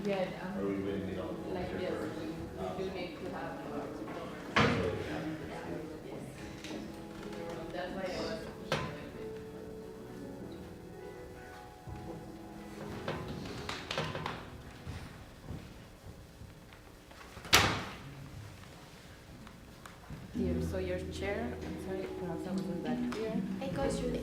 Yeah, Or we wouldn't be able to like picture yes, first. we do need to have that's why I was pushing a little bit. Here, so your chair, I'm sorry, perhaps I wasn't that clear. It goes through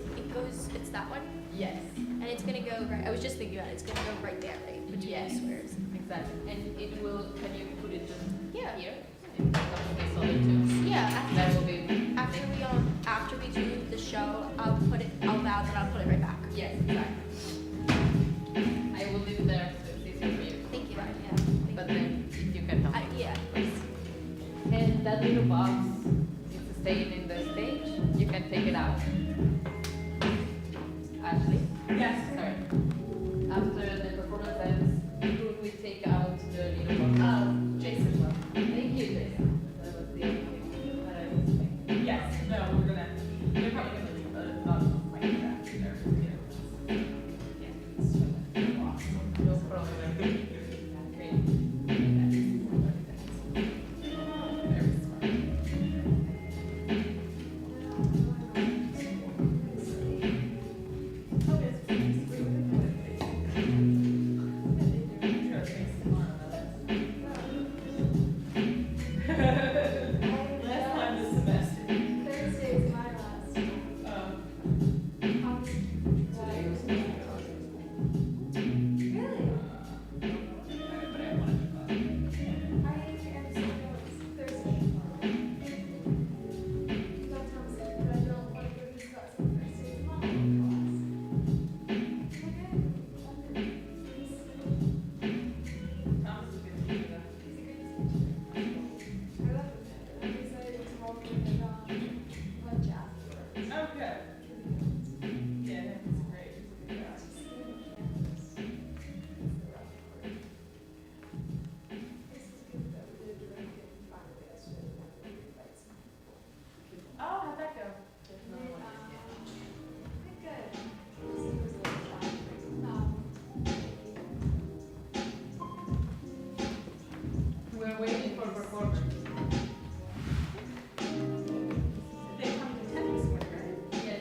it's that one? Yes. And it's gonna go right, I was just thinking about it, it's gonna go right there, right? Between Yes. the squares. Exactly. And it will, can you put it just Yeah. here? In front of this other two? Yeah, That will be. after we do the show, I'll put it out loud and I'll put it right back. Yes, exactly. I will leave it there so it's easier for you. Thank you. Right. Yeah. But then you can help. Yeah. And that little box is staying in the stage. You can take it out. Ashley? Yes. Sorry. After the performance ends, who will take out the little box? Jason will. Thank you, Jason. That was the only thing that I was thinking. Yes, no, they're probably gonna leave a not like that either. No problem. Great. Last time this semester. Thursday is my last. Today was my last. Really? But I wanted to go. I am so nervous. Thursday. Don't tell me, but I don't want to go to class on Thursday. It's my class. Thomas is gonna do that. He's a great teacher. I love him. I'm excited to walk in and lunch afterwards. Oh, good. Yeah, that's great. He's a good guy. Oh, how'd that go? We're waiting for performers. They come to tennis square, right? Yes,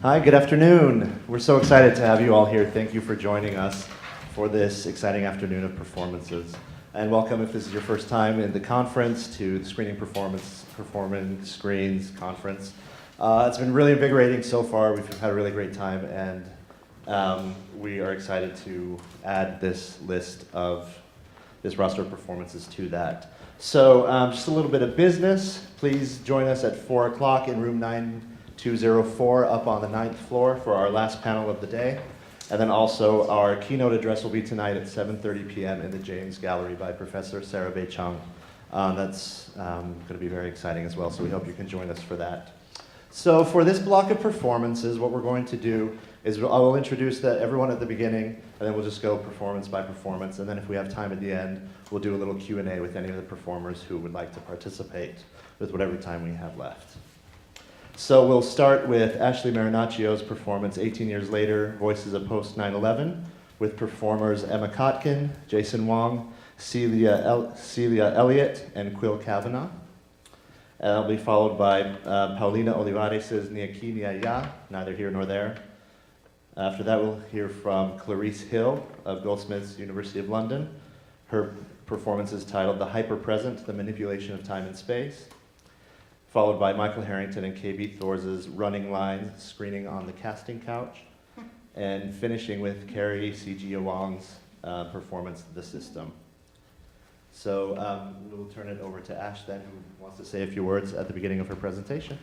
Hi, good afternoon. We're so excited to have you all here. Thank you for joining us for this exciting afternoon of performances. And welcome, if this is your first time in the conference, to the Performing Screens Conference. It's been really invigorating so far. We've had a really great time, and we are excited to add this roster of performances to that. So just a little bit of business. Please join us at 4 o'clock in room 9204 up on the 9th floor for our last panel of the day. And then also our keynote address will be tonight at 7:30 p.m. in the James Gallery by Professor Sarah Bay-Cheng. That's going to be very exciting as well, so we hope you can join us for that. So for this block of performances, what we're going to do is I will introduce everyone at the beginning, and then we'll just go performance by performance, and then if we have time at the end, we'll do a little Q&A with any of the performers who would like to participate with whatever time we have left. So we'll start with Ashley Marinaccio's performance 18 years later, Voices of Post 9/11, with performers Emma Kotkin, Jason Wang, Ceila Elliott, and Quill Cavanah. And that'll be followed by Paulina Olivares' Aquí, allá, neither here nor there. After that, we'll hear from Clareese Hill of Goldsmiths, University of London. Her performance is titled The Hyper-Present, The Manipulation of Time and Space. Followed by Michael Harrington and K.B.Thors' Running Line, Screening on the Casting Couch. And finishing with Carrie, Sijia Wang's performance, The System. So we'll turn it over to Ash then, who wants to say a few words at the beginning of her presentation.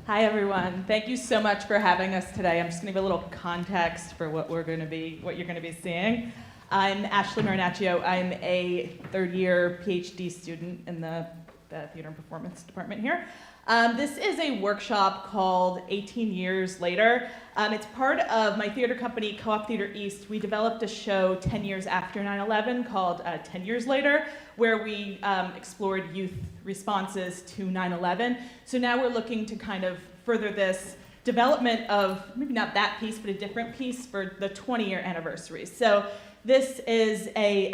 Hi everyone. Thank you so much for having us today. I'm just going to give a little context for what you're going to be seeing. I'm Ashley Marinaccio. I'm a third-year PhD student in the Theater and Performance department here. This is a workshop called 18 Years Later. It's part of my theater company, Co-op Theater East. We developed a show 10 years after 9/11 called 10 Years Later, where we explored youth responses to 9/11. So now we're looking to kind of further this development of, maybe not that piece, but a different piece for the 20-year anniversary. So this is at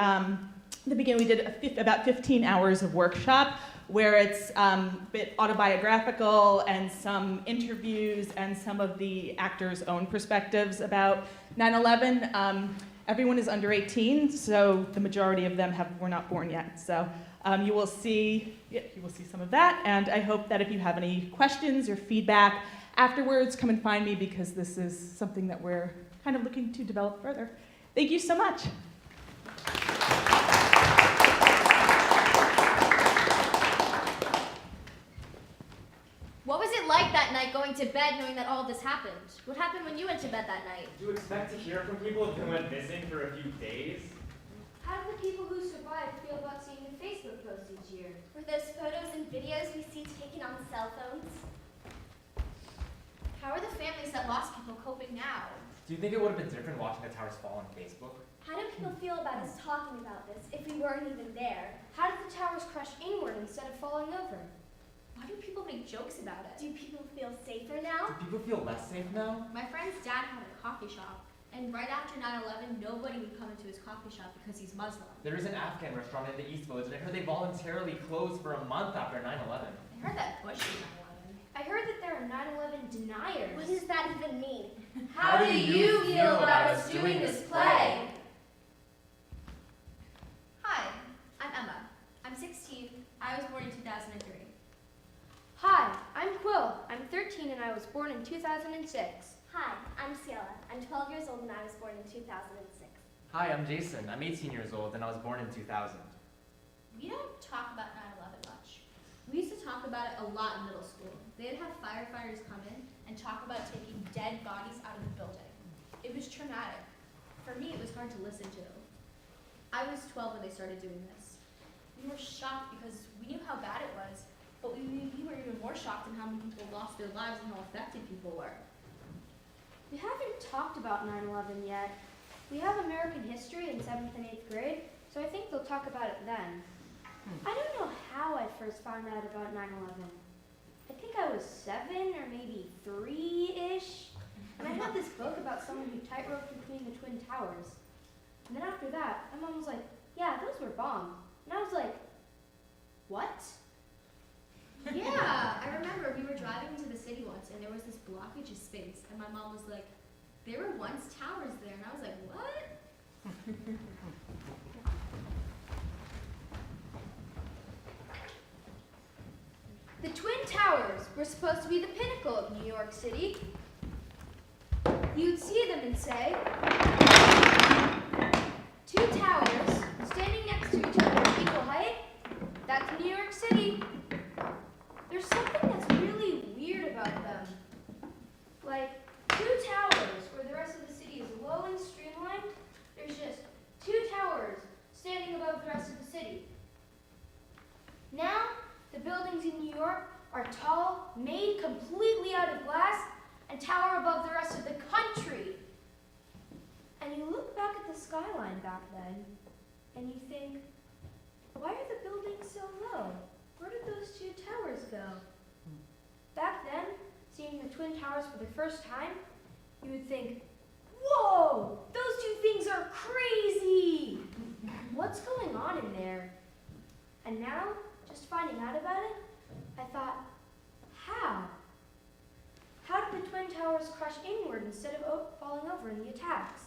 the beginning we did about 15 hours of workshop, where it's a bit autobiographical and some interviews and some of the actors' own perspectives about 9/11. Everyone is under 18, so the majority of them were not born yet. So you will see some of that, and I hope that if you have any questions or feedback afterwards, come and find me, because this is something that we're kind of looking to develop further. Thank you so much. What was it like that night going to bed knowing that all of this happened? What happened when you went to bed that night? Do you expect to hear from people who went missing for a few days? How do the people who survived feel about seeing the Facebook posts each year? Were those photos and videos we see taken on cell phones? How are the families that lost people coping now? Do you think it would have been different watching the towers fall on Facebook? How do people feel about us talking about this if we weren't even there? How did the towers crash inward instead of falling over? Why do people make jokes about it? Do people feel safer now? Do people feel less safe now? My friend's dad had a coffee shop, and right after 9/11, nobody would come into his coffee shop because he's Muslim. There is an Afghan restaurant in the East Village, and I heard they voluntarily closed for a month after 9/11. I heard that Bush did 9/11. I heard that there are 9/11 deniers. What does that even mean? How do you feel about us doing this play? Hi, I'm Emma. I'm 16. I was born in 2003. Hi, I'm Quill. I'm 13 and I was born in 2006. Hi, I'm Ceila. I'm 12 years old and I was born in 2006. Hi, I'm Jason. I'm 18 years old, and I was born in 2000. We don't talk about 9/11 much. We used to talk about it a lot in middle school. They'd have firefighters come in and talk about taking dead bodies out of the building. It was traumatic. For me, it was hard to listen to. I was 12 when they started doing this. We were shocked because we knew how bad it was, but we were even more shocked in how many people lost their lives and how affected people were. We haven't talked about 9/11 yet. We have American history in 7th and 8th grade, so I think they'll talk about it then. I don't know how I first found out about 9/11. I think I was 7 or maybe 3-ish, and I had this book about someone who tightrope between the Twin Towers. And then after that, my mom was like, yeah, those were bombs. And I was like, what? Yeah, I remember we were driving into the city once and there was this blockage of space and my mom was like, there were once towers there, and I was like, what? The Twin Towers were supposed to be the pinnacle of New York City. You'd see them and say, two towers standing next to each other at equal height, that's New York City. There's something that's really weird about them. Like, two towers where the rest of the city is low and streamlined, there's just two towers standing above the rest of the city. Now, the buildings in New York are tall, made completely out of glass, and tower above the rest of the country. And you look back at the skyline back then, and you think, why are the buildings so low? Where did those two towers go? Back then, seeing the Twin Towers for the first time, you would think, whoa, those two things are crazy! What's going on in there? And now, just finding out about it, I thought, how? How did the Twin Towers crash inward instead of falling over in the attacks?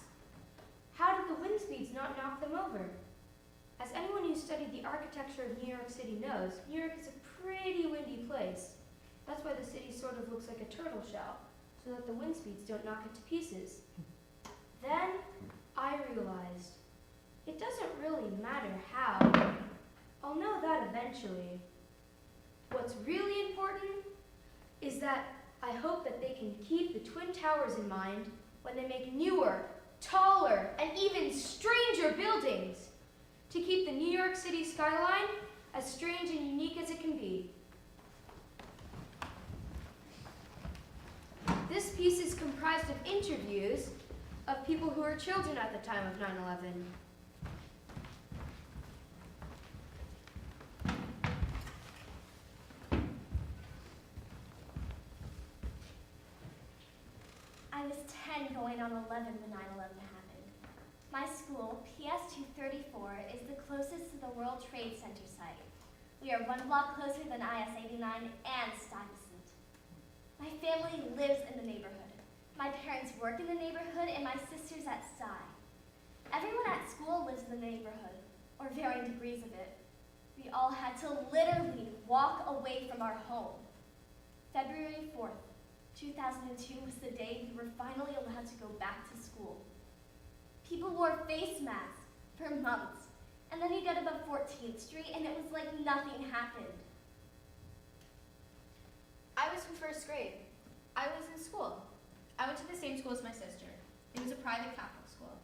How did the wind speeds not knock them over? As anyone who studied the architecture of New York City knows, New York is a pretty windy place. That's why the city sort of looks like a turtle shell, so that the wind speeds don't knock it to pieces. Then I realized, it doesn't really matter how. I'll know that eventually. What's really important is that I hope that they can keep the Twin Towers in mind when they make newer, taller, and even stranger buildings to keep the New York City skyline as strange and unique as it can be. This piece is comprised of interviews of people who were children at the time of 9/11. I was 10 going on 11 when 9/11 happened. My school, PS 234, is the closest to the World Trade Center site. We are 1 block closer than IS 89 and Stuyvesant. My family lives in the neighborhood. My parents work in the neighborhood and my sister's at Sty. Everyone at school lives in the neighborhood, or varying degrees of it. We all had to literally walk away from our home. February 4th, 2002 was the day we were finally allowed to go back to school. People wore face masks for months, and then you get above 14th Street and it was like nothing happened. I was in 1st grade. I was in school. I went to the same school as my sister. It was a private Catholic school.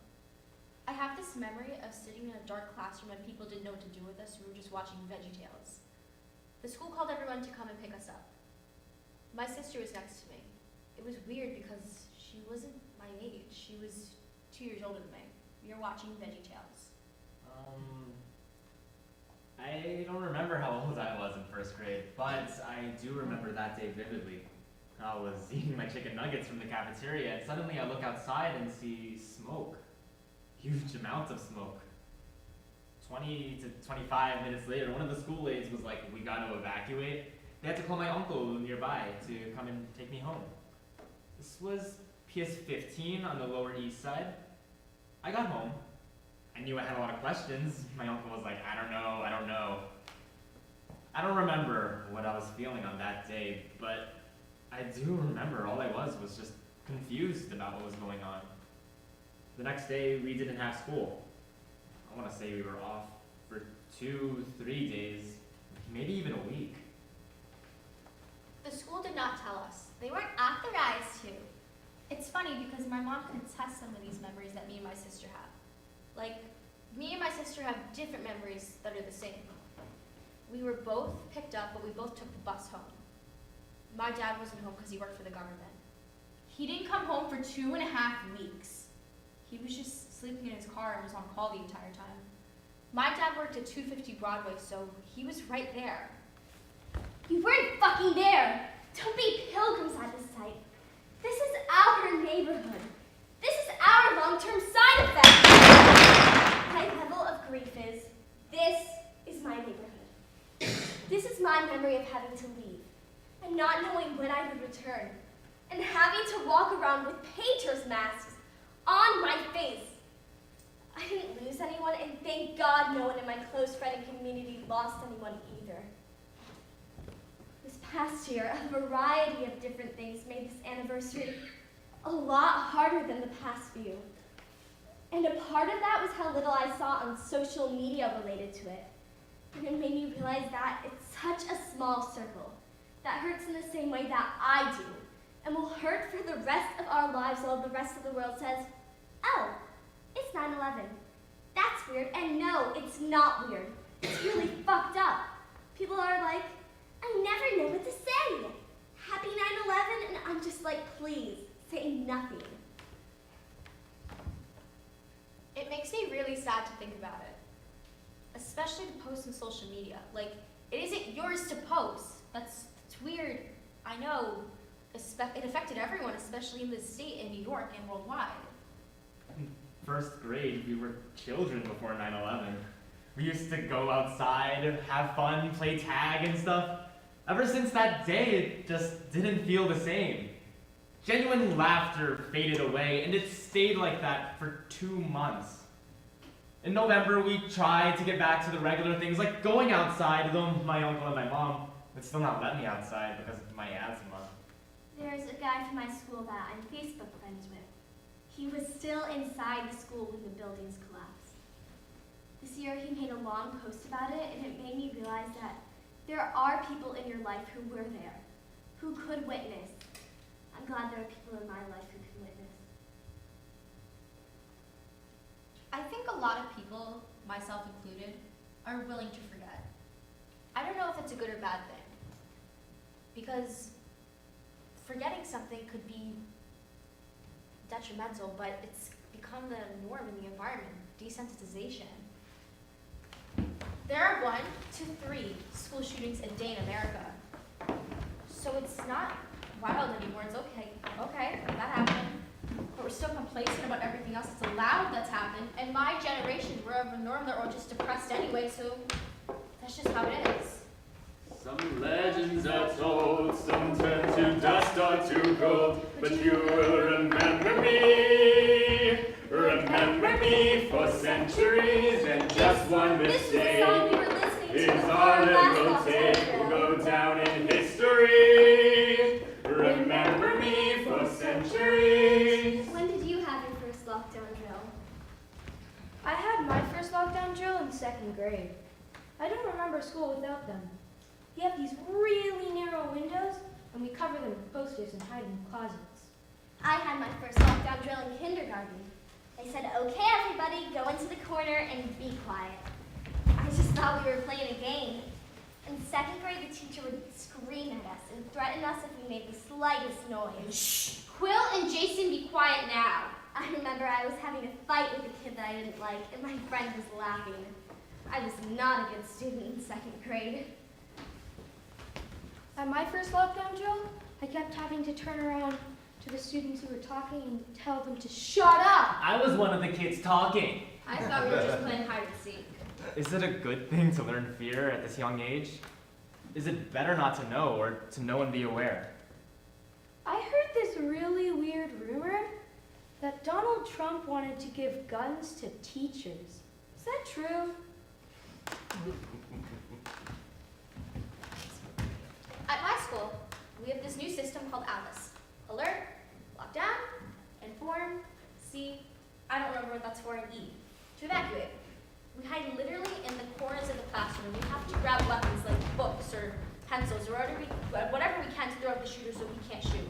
I have to this memory of sitting in a dark classroom and people didn't know what to do with us. We were just watching VeggieTales. The school called everyone to come and pick us up. My sister was next to me. It was weird because she wasn't my age. She was 2 years older than me. We were watching VeggieTales. I don't remember how old I was in first grade, but I do remember that day vividly. I was eating my chicken nuggets from the cafeteria, and suddenly I look outside and see smoke. Huge amounts of smoke. 20 to 25 minutes later, one of the school aides was like, "We got to evacuate." They had to call my uncle nearby to come and take me home. This was PS 15 on the Lower East Side. I got home. I knew I had a lot of questions. My uncle was like, I don't know. I don't remember what I was feeling on that day, but I do remember all I was just confused about what was going on. The next day, we didn't have school. I want to say we were off for 2-3 days, maybe even a week. The school did not tell us. They weren't authorized to. It's funny because my mom could attest some of these memories that me and my sister have. Like, me and my sister have different memories that are the same. We were both picked up, but we both took the bus home. My dad wasn't home because he worked for the government. He didn't come home for 2.5 weeks. He was just sleeping in his car and was on call the entire time. My dad worked at 250 Broadway, so he was right there. You weren't fucking there! Don't be pilgrims at this site. This is our neighborhood. This is our long-term side effect. My level of grief is, this is my neighborhood. This is my memory of having to leave, and not knowing when I would return, and having to walk around with painters' masks on my face. I didn't lose anyone, and thank God no one in my close friend and community lost anyone either. This past year, a variety of different things made this anniversary a lot harder than the past few. And a part of that was how little I saw on social media related to it. And it made me realize that it's such a small circle that hurts in the same way that I do, and will hurt for the rest of our lives while the rest of the world says, oh, it's 9/11. That's weird, and no, it's not weird. It's really fucked up. People are like, I never know what to say. Happy 9/11, and I'm just like, please, say nothing. It makes me really sad to think about it. Especially to post on social media. Like, it isn't yours to post. That's weird. I know. It affected everyone, especially in this state, in New York, and worldwide. In first grade, we were children before 9/11. We used to go outside, have fun, play tag and stuff. Ever since that day, it just didn't feel the same. Genuine laughter faded away, and it stayed like that for 2 months. In November, we tried to get back to the regular things like going outside, though my uncle and my mom would still not let me outside because of my asthma. There's a guy from my school that I'm Facebook friends with. He was still inside the school when the buildings collapsed. This year he made a long post about it, and it made me realize that there are people in your life who were there, who could witness. I'm glad there are people in my life who can witness. I think a lot of people, myself included, are willing to forget. I don't know if it's a good or bad thing. Because forgetting something could be detrimental, but it's become the norm in the environment, desensitization. There are 1 to 3 school shootings a day in America. So it's not wild anymore. It's okay, that happened. But we're still complacent about everything else that's allowed that's happened. And my generation, we're of a norm that we're just depressed anyway, so that's just how it is. Some legends are told, some turn to dust or to gold, but you will remember me for centuries, and just one mistake is all it will take. Will go down in history. Remember me for centuries. When did you have your first lockdown drill? I had my first lockdown drill in 2nd grade. I don't remember school without them. You have these really narrow windows, and we cover them with posters and hide in closets. I had my first lockdown drill in kindergarten. They said, okay, everybody, go into the corner and be quiet. I just thought we were playing a game. In 2nd grade, the teacher would scream at us and threaten us if we made the slightest noise. Shh! Quill and Jason, be quiet now. I remember I was having a fight with a kid that I didn't like, and my friend was laughing. I was not a good student in 2nd grade. At my first lockdown drill, I kept having to turn around to the students who were talking and tell them to shut up. I was one of the kids talking. I thought we were just playing hide and seek. Is it a good thing to learn fear at this young age? Is it better not to know or to know and be aware? I heard this really weird rumor that Donald Trump wanted to give guns to teachers. Is that true? At my school, we have this new system called Alice. Alert, lock down, inform, see, I don't remember what that's for, and E, to evacuate. We hide literally in the corners of the classroom. We have to grab weapons like books or pencils or whatever we can to throw at the shooter so he can't shoot.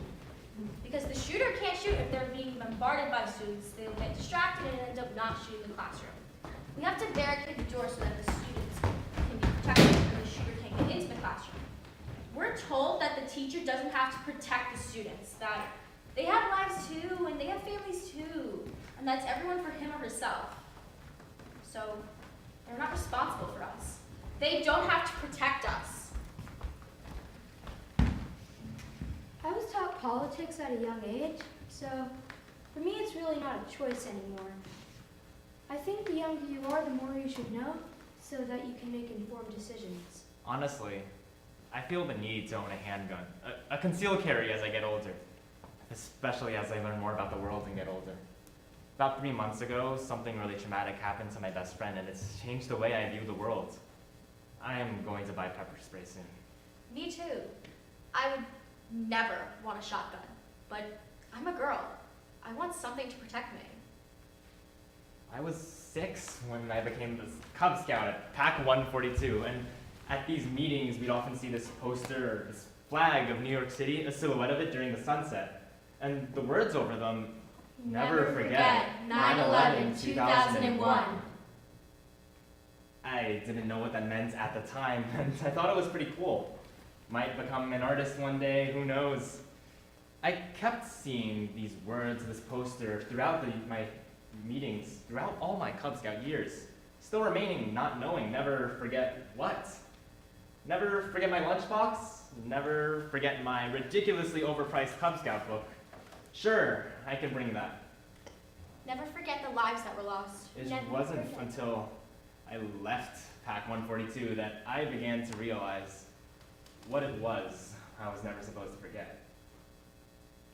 Because the shooter can't shoot if they're being bombarded by students. They'll get distracted and end up not shooting the classroom. We have to barricade the door so that the students can be protected and the shooter can't get into the classroom. We're told that the teacher doesn't have to protect the students, that they have lives too and they have families too, and that's everyone for him or herself. So they're not responsible for us. They don't have to protect us. I was taught politics at a young age, so for me it's really not a choice anymore. I think the younger you are, the more you should know, so that you can make informed decisions. Honestly, I feel the need to own a handgun, a concealed carry as I get older, especially as I learn more about the world and get older. About 3 months ago, something really traumatic happened to my best friend, and it's changed the way I view the world. I am going to buy pepper spray soon. Me too. I would never want a shotgun, but I'm a girl. I want something to protect me. I was 6 when I became this Cub Scout at Pack 142, and at these meetings, we'd often see this poster or this flag of New York City, a silhouette of it during the sunset, and the words over them, never forget 9/11, 2001. I didn't know what that meant at the time, and I thought it was pretty cool. Might become an artist one day, who knows? I kept seeing these words, this poster, throughout my meetings, throughout all my Cub Scout years. Still remaining, not knowing, never forget what? Never forget my lunchbox? Never forget my ridiculously overpriced Cub Scout book? Sure, I can bring that. Never forget the lives that were lost. It wasn't until I left Pack 142 that I began to realize what it was I was never supposed to forget.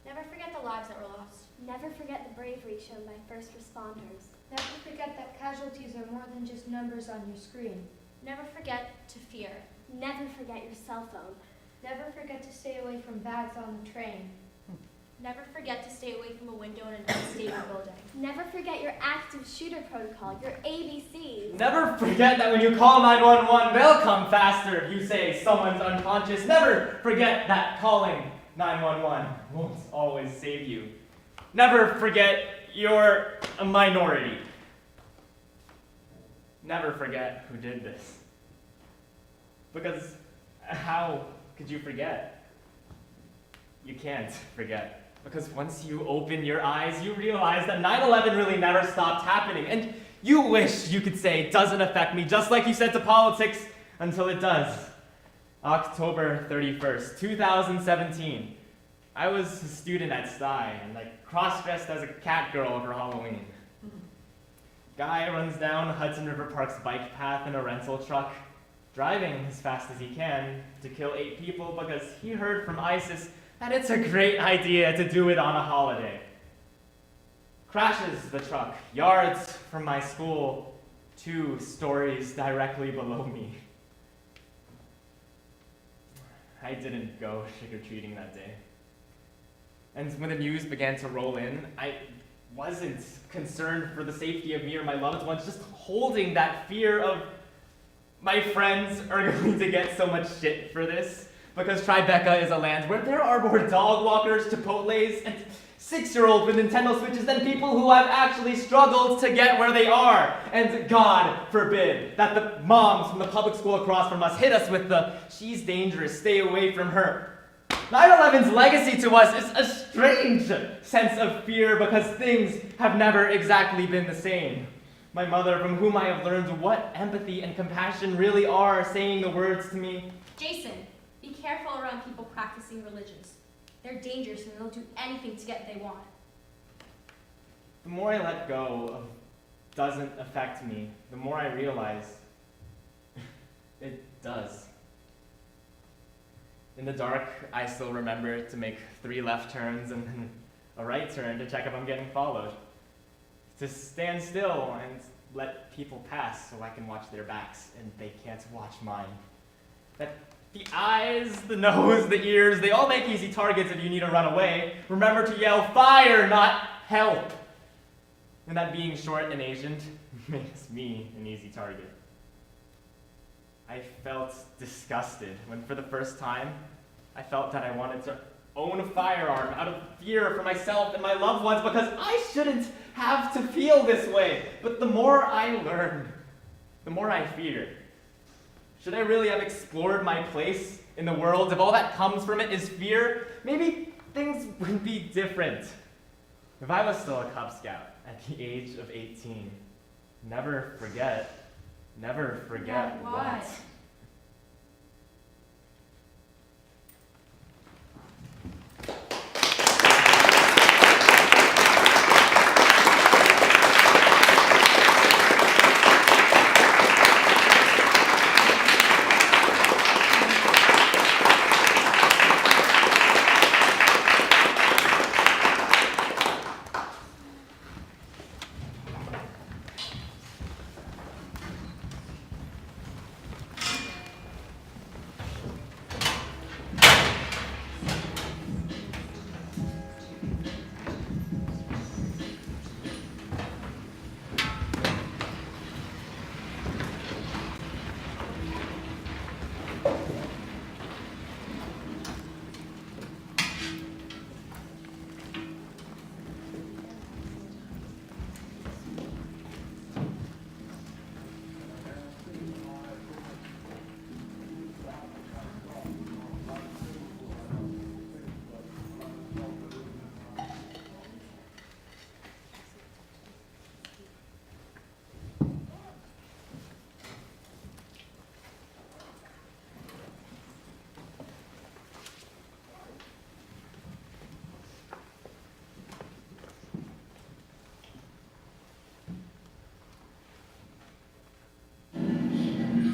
Never forget the lives that were lost. Never forget the bravery shown by first responders. Never forget that casualties are more than just numbers on your screen. Never forget to fear. Never forget your cell phone. Never forget to stay away from bags on the train. Never forget to stay away from a window in an unstable building. Never forget your active shooter protocol, your ABCs. Never forget that when you call 911, they'll come faster. You say someone's unconscious. Never forget that calling 911 won't always save you. Never forget you're a minority. Never forget who did this. Because how could you forget? You can't forget. Because once you open your eyes, you realize that 9/11 really never stopped happening. And you wish you could say it doesn't affect me, just like you said to politics, until it does. October 31st, 2017. I was a student at STI, and I cross-dressed as a cat girl for Halloween. Guy runs down Hudson River Park's bike path in a rental truck, driving as fast as he can to kill 8 people because he heard from ISIS that it's a great idea to do it on a holiday. Crashes the truck yards from my school, 2 stories directly below me. I didn't go trick-or-treating that day. And when the news began to roll in, I wasn't concerned for the safety of me or my loved ones, just holding that fear of my friends are going to get so much shit for this. Because Tribeca is a land where there are more dog walkers, Chipotles, and 6-year-olds with Nintendo Switches than people who have actually struggled to get where they are. And God forbid that the moms from the public school across from us hit us with the "she's dangerous, stay away from her." 9/11's legacy to us is a strange sense of fear because things have never exactly been the same. My mother, from whom I have learned what empathy and compassion really are, saying the words to me, Jason, be careful around people practicing religions. They're dangerous and they'll do anything to get what they want. the more I let go of doesn't affect me, the more I realize it does. In the dark, I still remember to make 3 left turns and then a right turn to check if I'm getting followed. To stand still and let people pass so I can watch their backs and they can't watch mine. That the eyes, the nose, the ears, they all make easy targets if you need to run away. Remember to yell fire, not help. And that being short and Asian makes me an easy target. I felt disgusted when for the first time I felt that I wanted to own a firearm out of fear for myself and my loved ones because I shouldn't have to feel this way. But the more I learned, the more I feared. Should I really have explored my place in the world if all that comes from it is fear? Maybe things would be different. If I was still a Cub Scout at the age of 18, never forget what.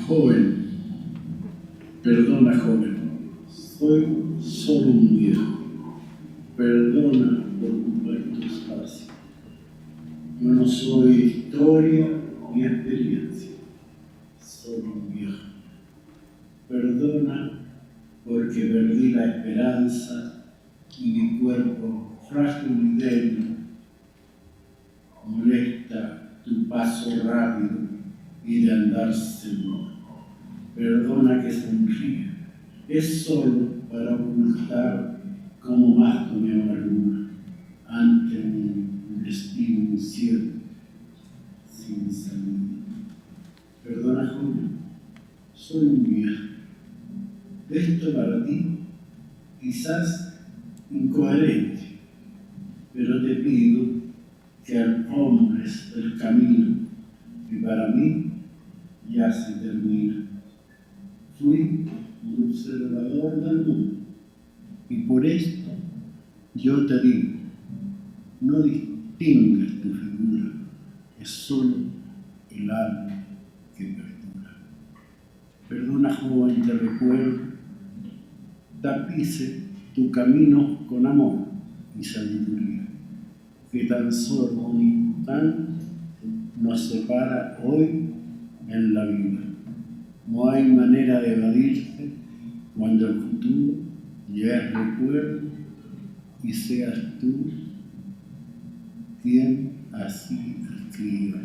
Joven, perdona joven, soy solo un viejo, perdona por ocupar tu espacio. Yo no soy historia ni experiencia, soy un viejo. Perdona porque perdí la esperanza y mi cuerpo frágil y débil molesta tu paso rápido y de andar seguro. Perdona que sonríe, es solo para ocultar cómo mato mi amargura ante un destino incierto, sin salida. Perdona, joven, soy un viejo. Esto para ti, quizás incoherente, pero te pido que alfombres el camino que para mí ya se termina. Fui un observador del mundo y por esto yo te digo, no distingas tu figura, es solo el alma que perdura. Perdona, joven, te recuerdo, tapice tu camino con amor y sabiduría, que tan solo un instante nos separa hoy en la vida. No hay manera de evadirse cuando el futuro ya es recuerdo y seas tú quien así escriba.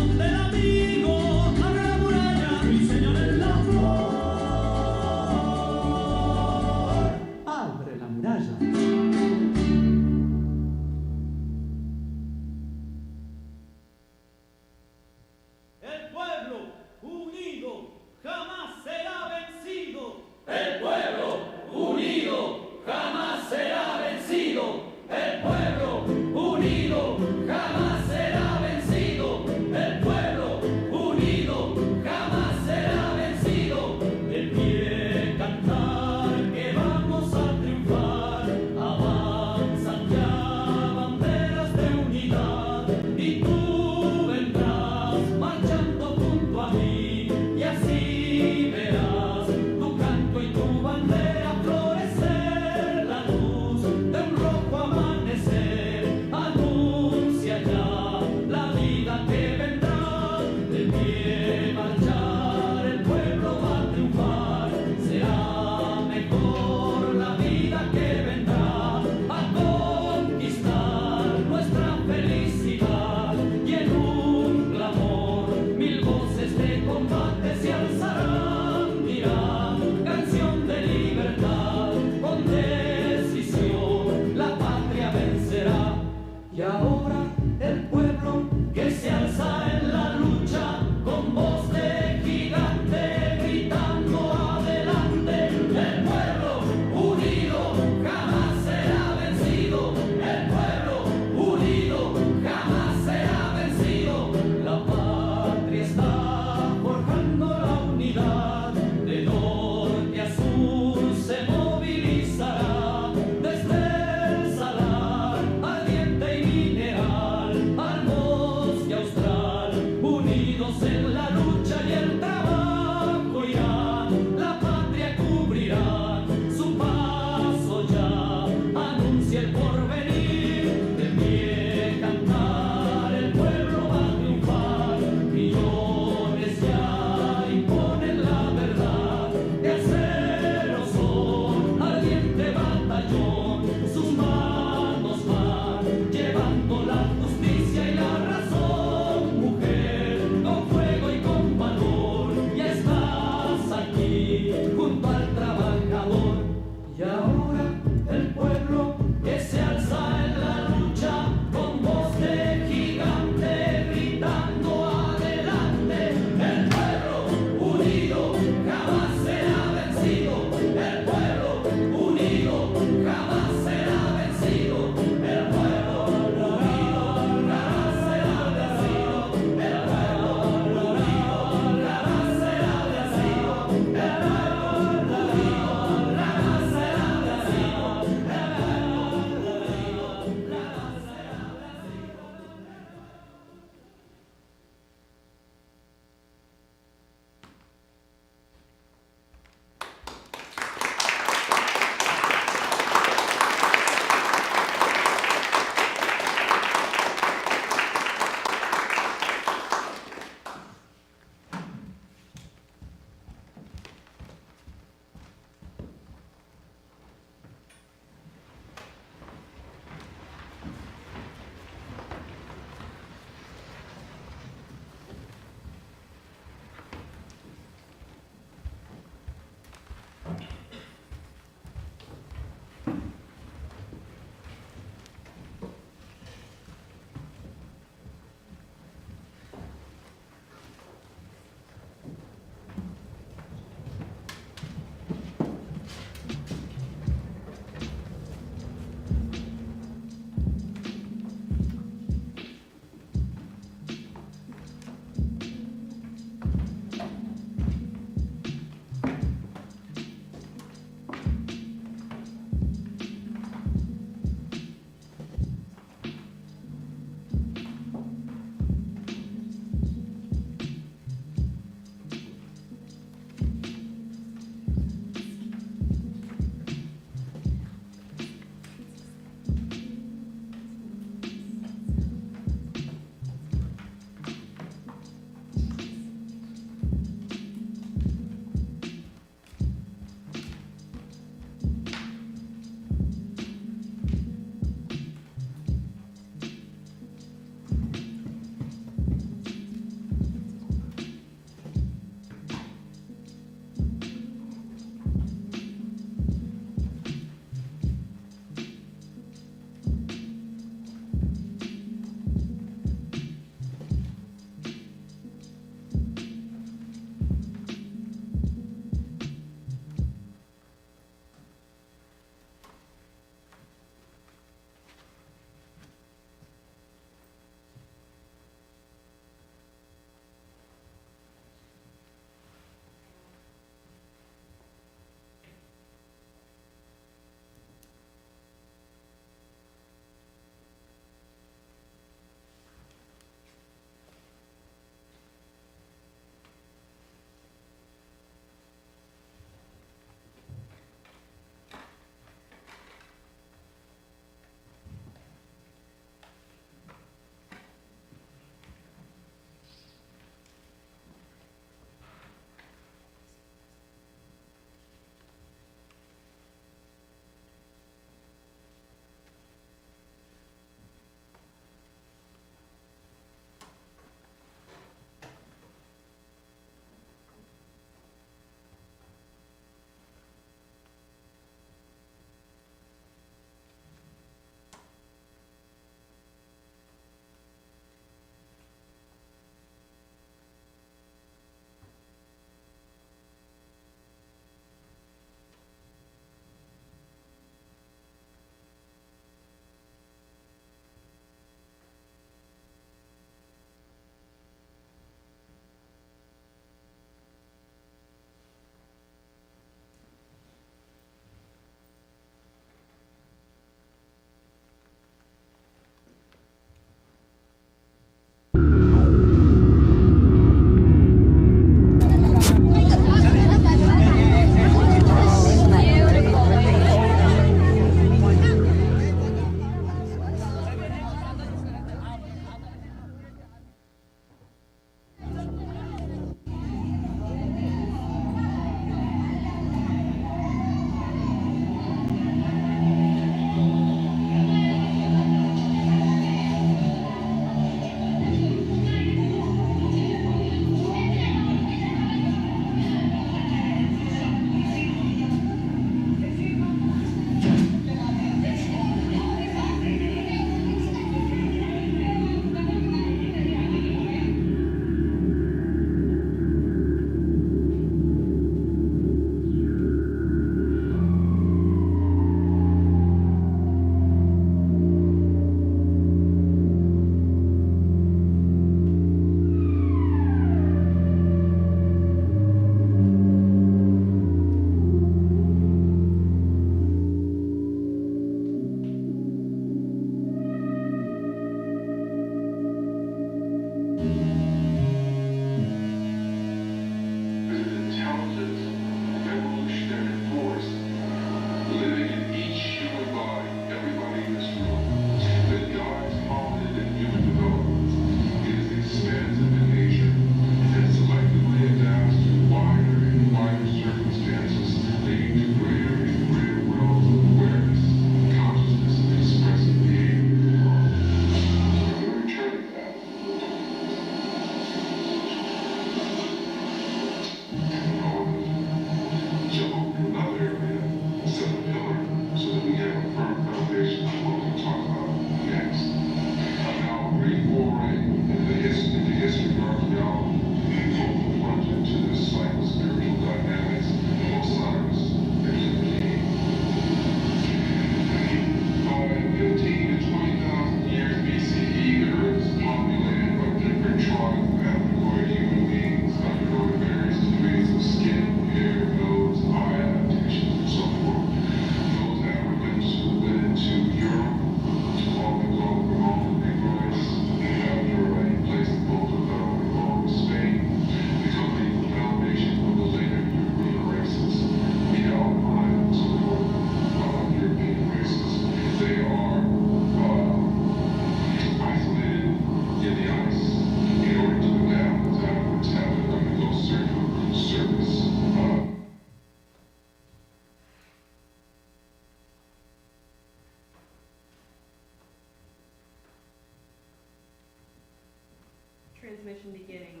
transmission beginning.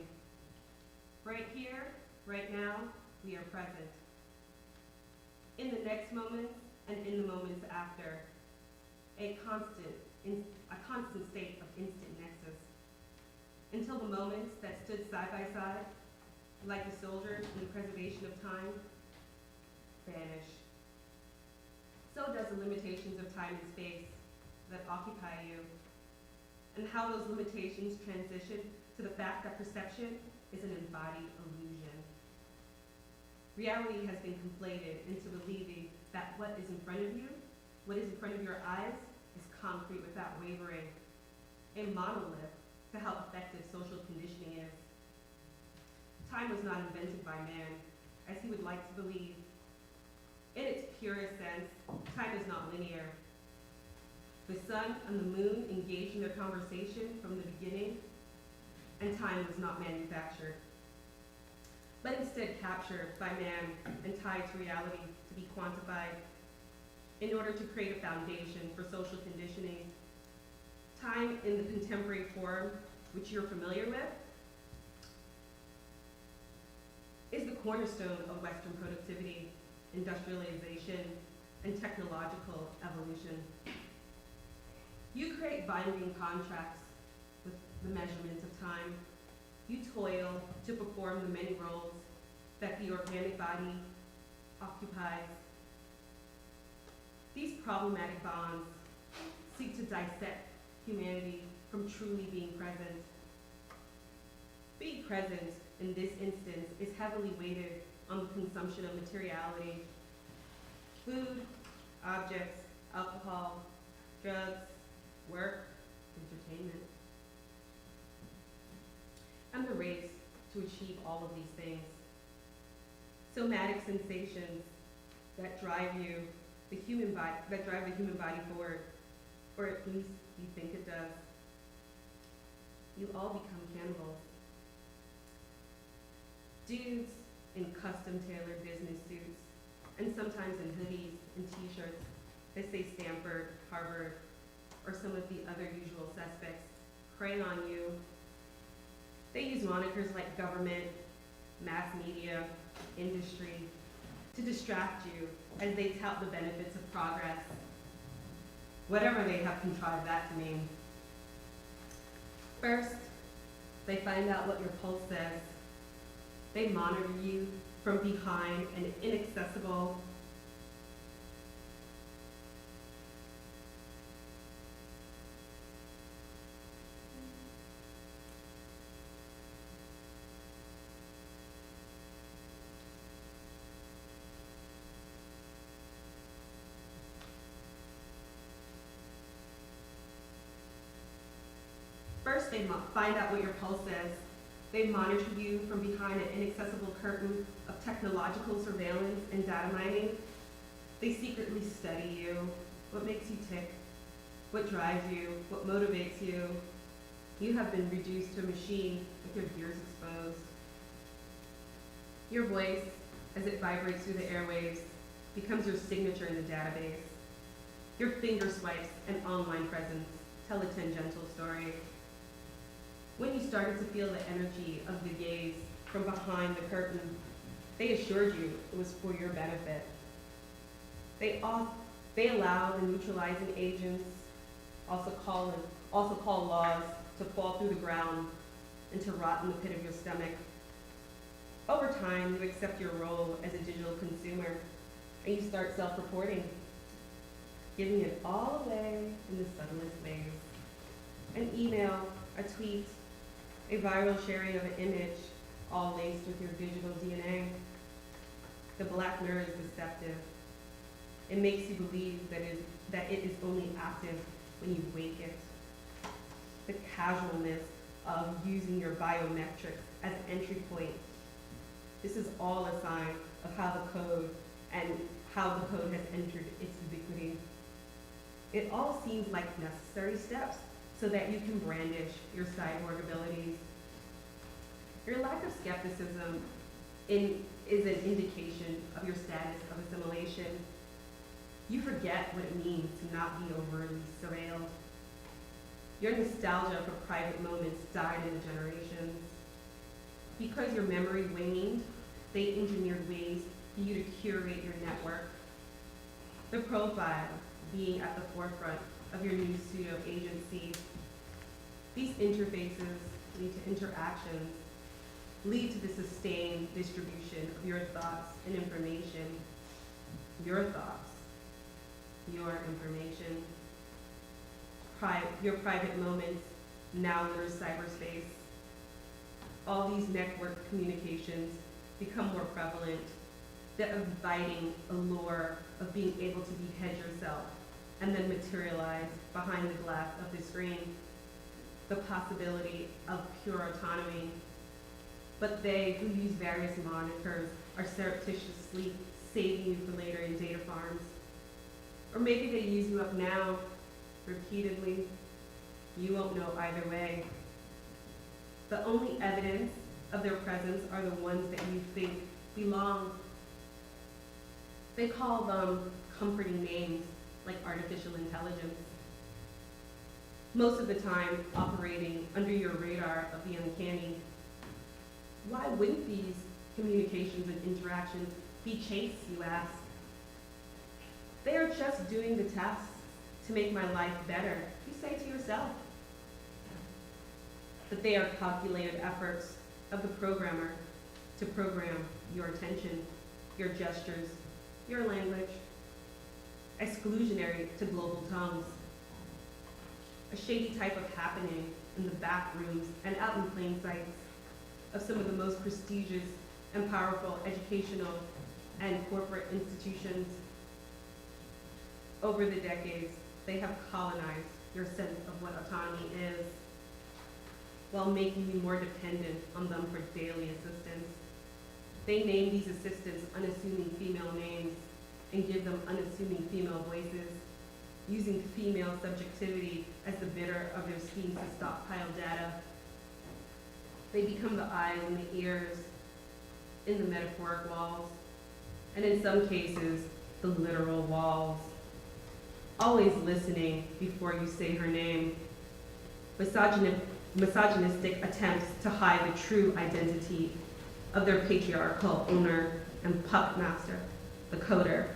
Right here, right now, we are present. In the next moments and in the moments after, a constant state of instant nexus, until the moments that stood side by side, like the soldiers in the preservation of time, vanish. So does the limitations of time and space that occupy you, and how those limitations transition to the fact that perception is an embodied illusion. Reality has been conflated into believing that what is in front of you, what is in front of your eyes, is concrete without wavering, a monolith to how effective social conditioning is. Time was not invented by man, as he would like to believe. In its purest sense, time is not linear. The sun and the moon engaged in their conversation from the beginning, and time was not manufactured, but instead captured by man and tied to reality to be quantified in order to create a foundation for social conditioning. Time in the contemporary form, which you're familiar with, is the cornerstone of Western productivity, industrialization, and technological evolution. You create binding contracts with the measurements of time. You toil to perform the many roles that the organic body occupies. These problematic bonds seek to dissect humanity from truly being present. Being present in this instance is heavily weighted on the consumption of materiality: food, objects, alcohol, drugs, work, entertainment, and the race to achieve all of these things. Somatic sensations that drive the human body forward, or at least you think it does. You all become cannibals. Dudes in custom-tailored business suits, and sometimes in hoodies and t-shirts that say Stanford, Harvard, or some of the other usual suspects, prey on you. They use monikers like government, mass media, industry, to distract you as they tout the benefits of progress, whatever they have contrived that to mean. First, they find out what your pulse says. They monitor you from behind an inaccessible First, they find out what your pulse says. They monitor you from behind an inaccessible curtain of technological surveillance and data mining. They secretly study you, what makes you tick, what drives you, what motivates you. You have been reduced to a machine with your gears exposed. Your voice, as it vibrates through the airwaves, becomes your signature in the database. Your finger swipes and online presence tell a tangential story. When you started to feel the energy of the gaze from behind the curtain, they assured you it was for your benefit. They allow the neutralizing agents, also called laws, to fall through the ground and to rot in the pit of your stomach. Over time, you accept your role as a digital consumer, and you start self-reporting, giving it all away in the subtlest ways. An email, a tweet, a viral sharing of an image, all laced with your digital DNA. The black mirror is deceptive. It makes you believe that it is only active when you wake it. The casualness of using your biometrics as an entry point. This is all a sign of how the code has entered its ubiquity. It all seems like necessary steps so that you can brandish your cyborg abilities. Your lack of skepticism is an indication of your status of assimilation. You forget what it means to not be overtly surveilled. Your nostalgia for private moments died in the generations. Because your memory waned, they engineered ways for you to curate your network. The profile being at the forefront of your new pseudo agency. These interfaces lead to interactions, lead to the sustained distribution of your thoughts and information. Your thoughts, your information. Your private moments now litter cyberspace. All these network communications become more prevalent. They're inviting a lure of being able to behead yourself and then materialize behind the glass of the screen. The possibility of pure autonomy. But they who use various monikers are surreptitiously saving you for later in data farms. Or maybe they use you up now, repeatedly. You won't know either way. The only evidence of their presence are the ones that you think belong. They call them comforting names like artificial intelligence. Most of the time operating under your radar of the uncanny. Why wouldn't these communications and interactions be chased, you ask? They are just doing the tasks to make my life better, you say to yourself. But they are calculated efforts of the programmer to program your attention, your gestures, your language, exclusionary to global tongues. A shady type of happening in the back rooms and out in plain sight of some of the most prestigious and powerful educational and corporate institutions. Over the decades, they have colonized your sense of what autonomy is, while making you more dependent on them for daily assistance. They name these assistants unassuming female names and give them unassuming female voices, using female subjectivity as the bidder of their schemes to stockpile data. They become the eyes and the ears in the metaphoric walls, and in some cases, the literal walls. Always listening before you say her name. Misogynistic attempts to hide the true identity of their patriarchal owner and puppet master, the coder.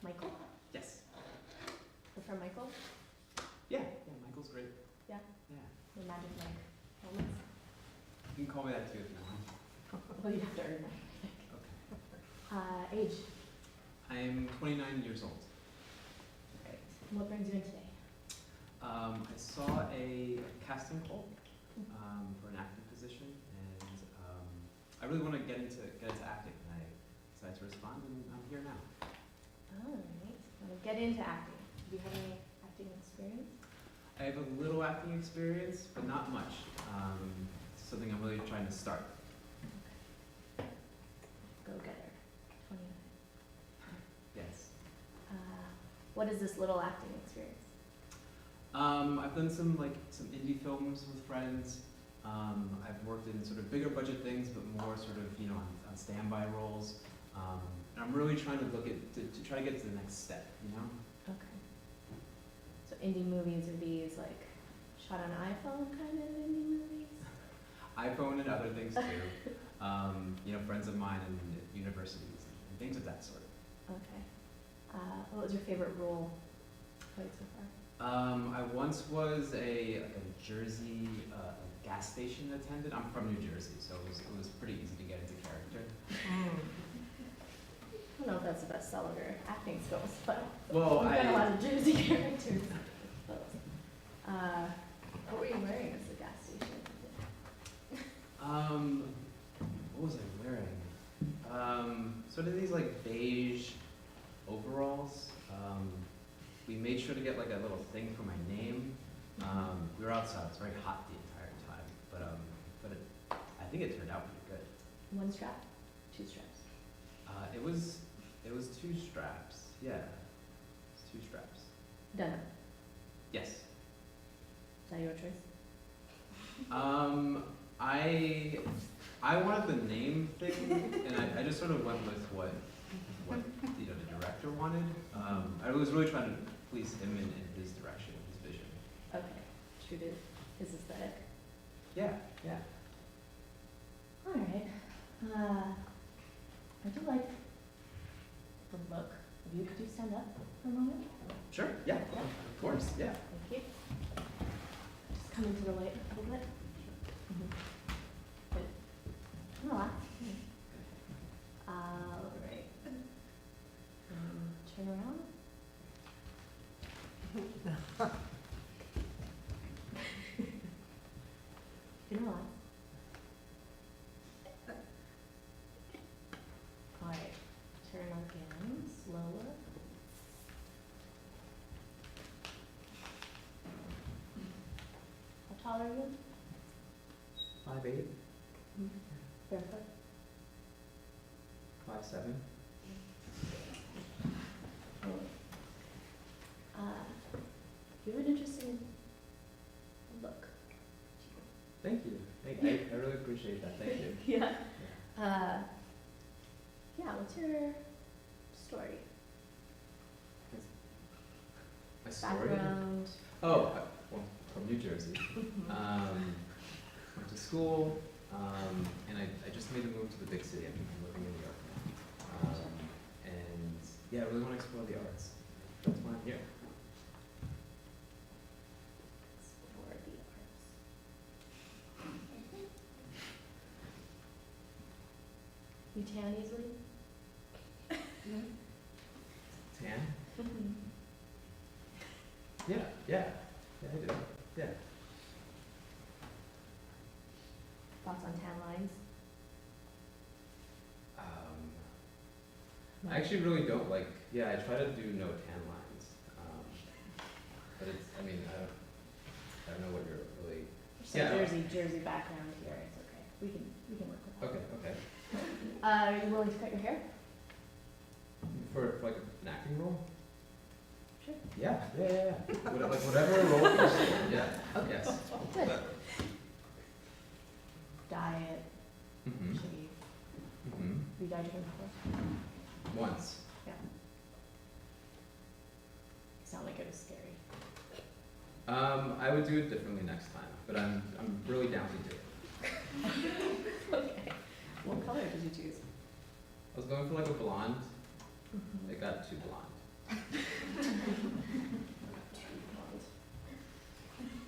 Michael? Yes. The friend Michael? Yeah, Michael's great. Yeah? Yeah. The magic Mike moments? You can call me that too if you want. Well, you have to earn that. Okay. Age? I am 29 years old. Great. What brings you in today? I saw a casting call for an acting position, and I really want to get into acting. And I decided to respond, and I'm here now. All right. Well, get into acting. Do you have any acting experience? I have a little acting experience, but not much. It's something I'm really trying to start. Go getter. 29. Yes. What is this little acting experience? I've done some indie films with friends. I've worked in sort of bigger budget things, but more sort of on standby roles. And I'm really trying to to try to get to the next step. Okay. So indie movies are these like shot on iPhone kind of indie movies? iPhone and other things too. Friends of mine in universities and things of that sort. Okay. What was your favorite role played so far? I once was a Jersey gas station attendant. I'm from New Jersey, so it was pretty easy to get into character. I don't know if that's the best seller or acting skills, but Well, we've got a lot of Jersey characters. What were you wearing as a gas station? What was I wearing? Sort of these like beige overalls. We made sure to get like a little thing for my name. We were outside; it was very hot the entire time, but I think it turned out pretty good. One strap, two straps. It was two straps. Yeah, it's two straps. Denim. Yes. Is that your choice? I wanted the name thing, and I just sort of went with what the director wanted. I was really trying to please him in his direction, his vision. Okay. True to his aesthetic. Yeah. All right. I do like the look of you. Could you stand up for a moment? Sure. Yeah. Of course. Yeah. Thank you. Just come into the light a little bit. Good. Relax. All right. Turn around. Relax. All right. Turn again. Slower. How tall are you? 5'8", Barefoot. 5'7". You have an interesting look. Thank you. I really appreciate that. Thank you. Yeah. What's your story? My story? Background. Oh, well, from New Jersey. Went to school, and I just made a move to the big city. I'm living in New York now. And yeah, I really want to explore the arts. That's why I'm here. Explore the arts. You tan easily? Tan? Yeah, I do. Yeah. Thoughts on tan lines? I actually really don't like. Yeah, I try to do no tan lines. But it's. I mean, I don't know what you're really. There's some Jersey background here. It's okay. We can work with that. Okay. Are you willing to cut your hair? For like an acting role? Sure. Yeah. Whatever role you're saying. Yeah. Okay. Yes. Good. Diet. Mm-hmm. Shave. Mm-hmm. Have you dyed your hair before? Once. Yeah. Sound like it was scary. I would do it differently next time, but I'm really down to do it. Okay. What color did you choose? I was going for like a blonde. Mm-hmm. It got too blonde.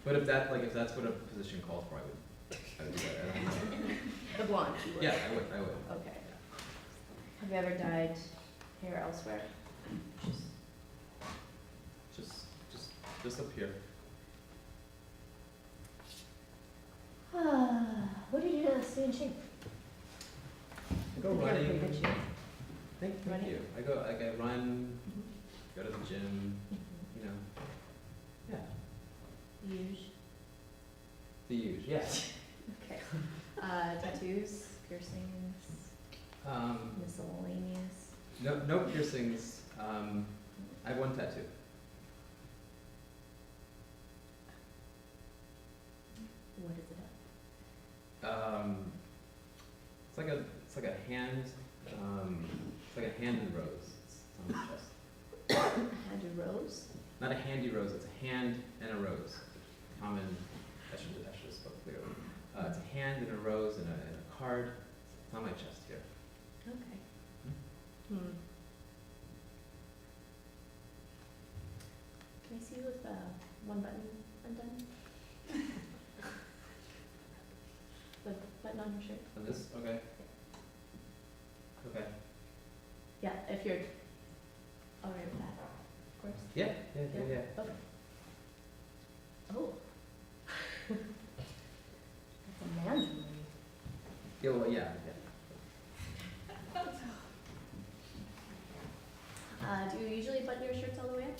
But if that's what a position called for, I would do that. I don't know. The blonde, you would? Yeah, I would. Okay. Have you ever dyed hair elsewhere? Just up here. What do you do to stay in shape? I go You got a running. pretty good shape. Thank Running? you. I run, go to the gym, you know. Yeah. Huge. The huge, yeah. Okay. Tattoos, piercings, miscellaneous. No piercings. I have one tattoo. What is it It's like a hand. It's like a hand and rose. It's on my chest. Hand and rose? Not a handy rose. It's a hand and a rose. Common. I should have spoke clearly. It's a hand and a rose and a card. It's on my chest here. Okay. Can I see you with one button undone? The button on your shirt? On this? Okay. Okay. Yeah, if you're all right with that, of course. Yeah. Okay. Oh. That's a man jewelry. Yeah, well, yeah. Do you usually button your shirts all the way up?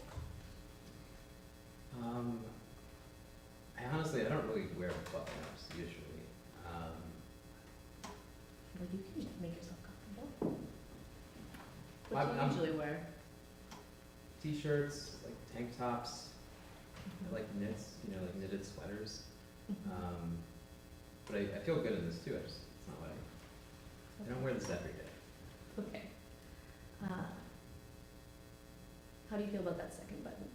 I don't really wear button-ups usually. Well, you can make yourself comfortable. What do you I'm- usually wear? T-shirts, like tank tops. I like knits, like knitted sweaters. But I feel good in this too. It's not what I don't wear this every day. Okay. How do you feel about that second button?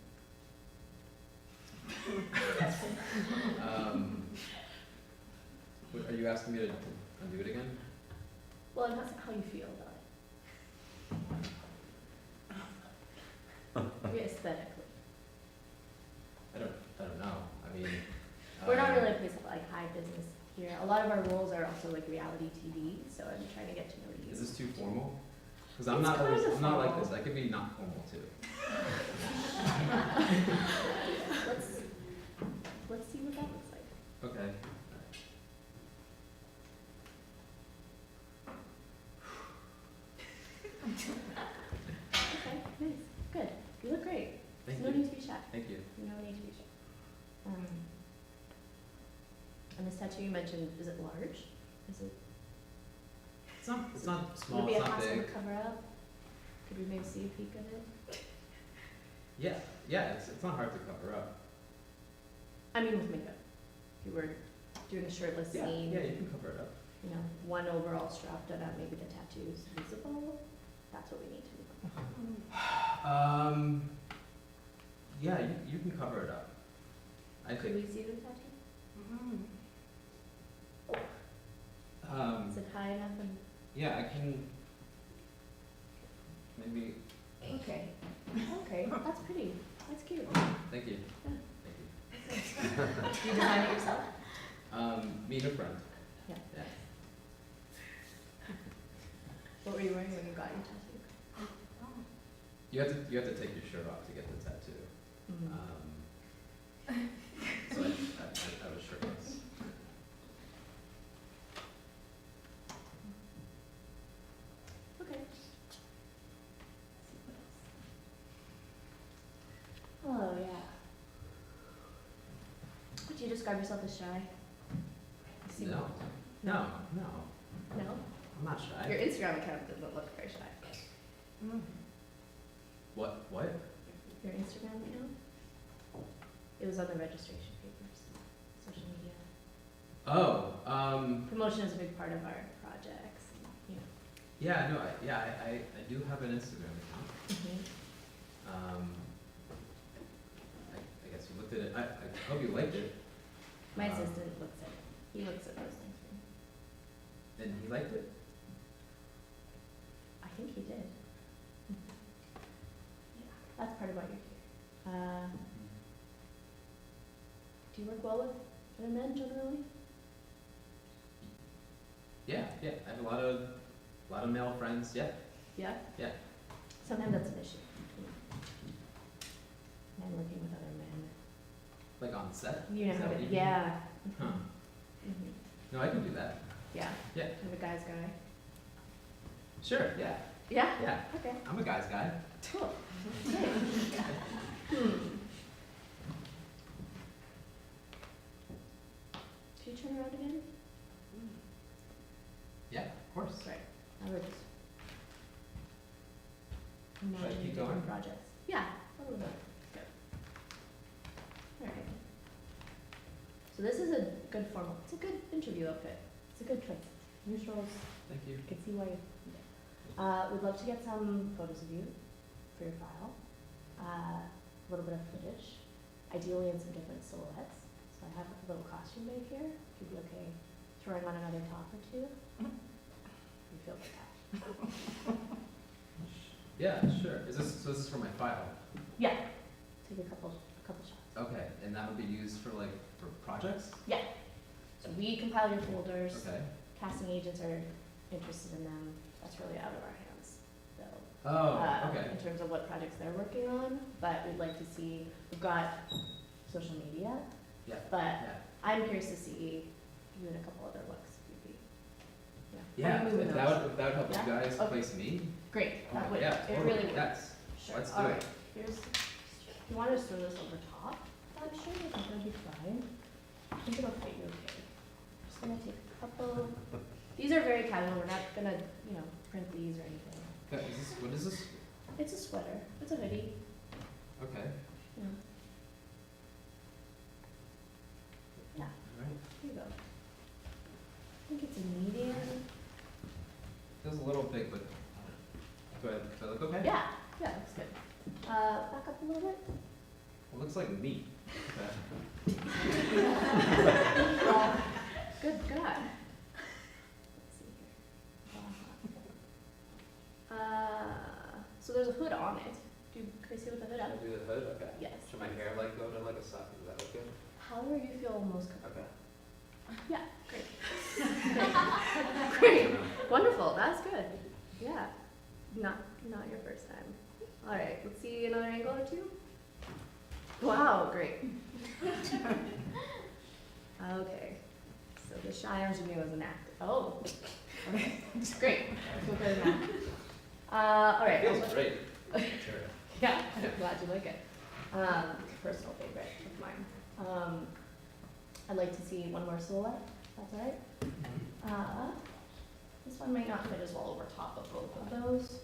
Are you asking me to undo it again? Well, I'm asking how you feel about it. Maybe aesthetically. I don't know. I mean, We're not really a place of like high business here. A lot of our roles are also like reality TV, so I'm trying to get to know you. Is this too formal? Because I'm It's not kind of I'm not like formal. this. I could be not formal too. Let's see what that looks like. Okay. Okay, nice, good. You look great. Thank There's you. no need to be shy. Thank you. No need to be shy. And this tattoo you mentioned, is it large? Is it? It's not small. Would it be It's a not hassle to big. cover up? Could we maybe see a peek of it? Yeah. It's not hard to cover up. I mean with makeup. If you were doing a shirtless scene. Yeah, you can cover it up. One overall strapped on, maybe the tattoo's visible. That's what we need to do. Yeah, you can cover it up. I Could think. we see the tattoo? Is it high enough and? Yeah, I can. Maybe. Okay. Okay, that's pretty. That's cute. Thank you. Yeah. Thank Do you design it yourself? you. Me and a friend. Yeah. Yeah. What were you wearing when you got your tattoo? You have to take your shirt off to get the tattoo. So I was shirtless. Okay. Oh yeah. Would you describe yourself as shy? No. No. No? I'm not shy. Your Instagram account doesn't look very shy. What? Your Instagram account? It was on the registration papers. Social media. Oh. Promotion is a big part of our projects. Yeah. No. I do have an Instagram account. I guess you looked at it. I hope you liked it. My assistant looks at it. He looks at those things for me. And he liked it. I think he did. Yeah. part about you here? Do you work well with other men generally? Yeah, yeah. I have a lot of male friends. Yeah. Yeah? Yeah. Sometimes that's an issue. Men working with other men. Like on set? You Is that know, what you mean? yeah. Huh. Mhm. No, I can do that. Yeah. Yeah. I'm a guy's guy. Sure. Yeah. Yeah? Yeah. Okay. I'm a guy's guy. Cool. Should you turn around again? Yeah, of course. Right. I would just Should I imagine keep different going? projects. Yeah, a little bit. Good. All right. So this is a good formal. It's a good interview outfit. It's a good choice. Neutrals. Thank you. I can see why. We'd love to get some photos of you for your file. A little bit of footage, ideally in some different silhouettes. So I have a little costume bag here. If you'd be okay throwing on another top or two. You feel like that? Yeah, sure. Is this for my file? Yeah. Take a couple shots. Okay, and that would be used for projects? Yeah. So we compile your folders. Okay. Casting agents are interested in them. That's really out of our hands, though. Oh, okay. In terms of what projects they're working on, but we'd like to see, we've got social media, Yeah. but Yeah. I'm curious to see you in a couple other looks. If you'd be, Yeah, What do you if move that those? would help Yeah? you guys Okay. place me. Great, that Oh, would, yeah, it totally. really would. Yes. Sure. Let's do All it. right. Here's, if you want to just throw this over top, I'm sure I think that'll be fine. I think it'll fit you okay. Just gonna take a couple. These are very casual. We're not gonna, print these or anything. Okay, what is this? It's a sweater. It's a hoodie. Okay. Yeah. Yeah. All right. Here you go. I think it's a medium. Feels a little big, but do I look okay? Yeah. Yeah, looks good. Back up a little bit. It looks like meat. Okay. Good God. Let's see here. So there's a hood on it. Can I see with the hood Should up? I do the hood? Okay. Yes. Should my hair go to a sock? Does that look good? However you feel most comfortable. Okay. Yeah, great. Great. Wonderful. That's good. Yeah. Not your first time. All right. Let's see another angle or two. Wow. Great. Okay. So the shy ingenue was an act. Oh. Okay. Great. Feel good in that. All right. It feels great. Sure. Yeah. I'm glad you like it. Personal favorite of mine. I'd like to see one more silhouette. That's all right. This one might not fit as well over top of both of those.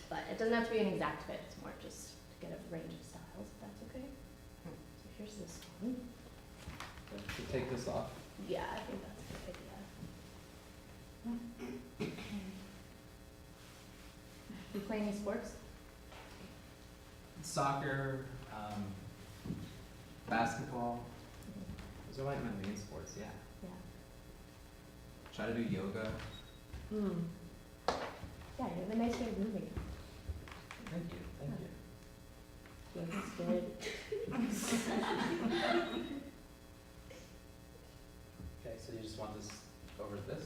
But it doesn't have to be an exact fit. It's more just to get a range of styles, if that's okay. So here's this one. To take this off. Yeah, I think that's a good idea. You play any sports? Soccer, basketball. Those are like my main sports, yeah. Yeah. Try to do yoga. Yeah, you have a nice way of moving. Thank you, thank you. Yoga's good. Okay, so you just want this over this?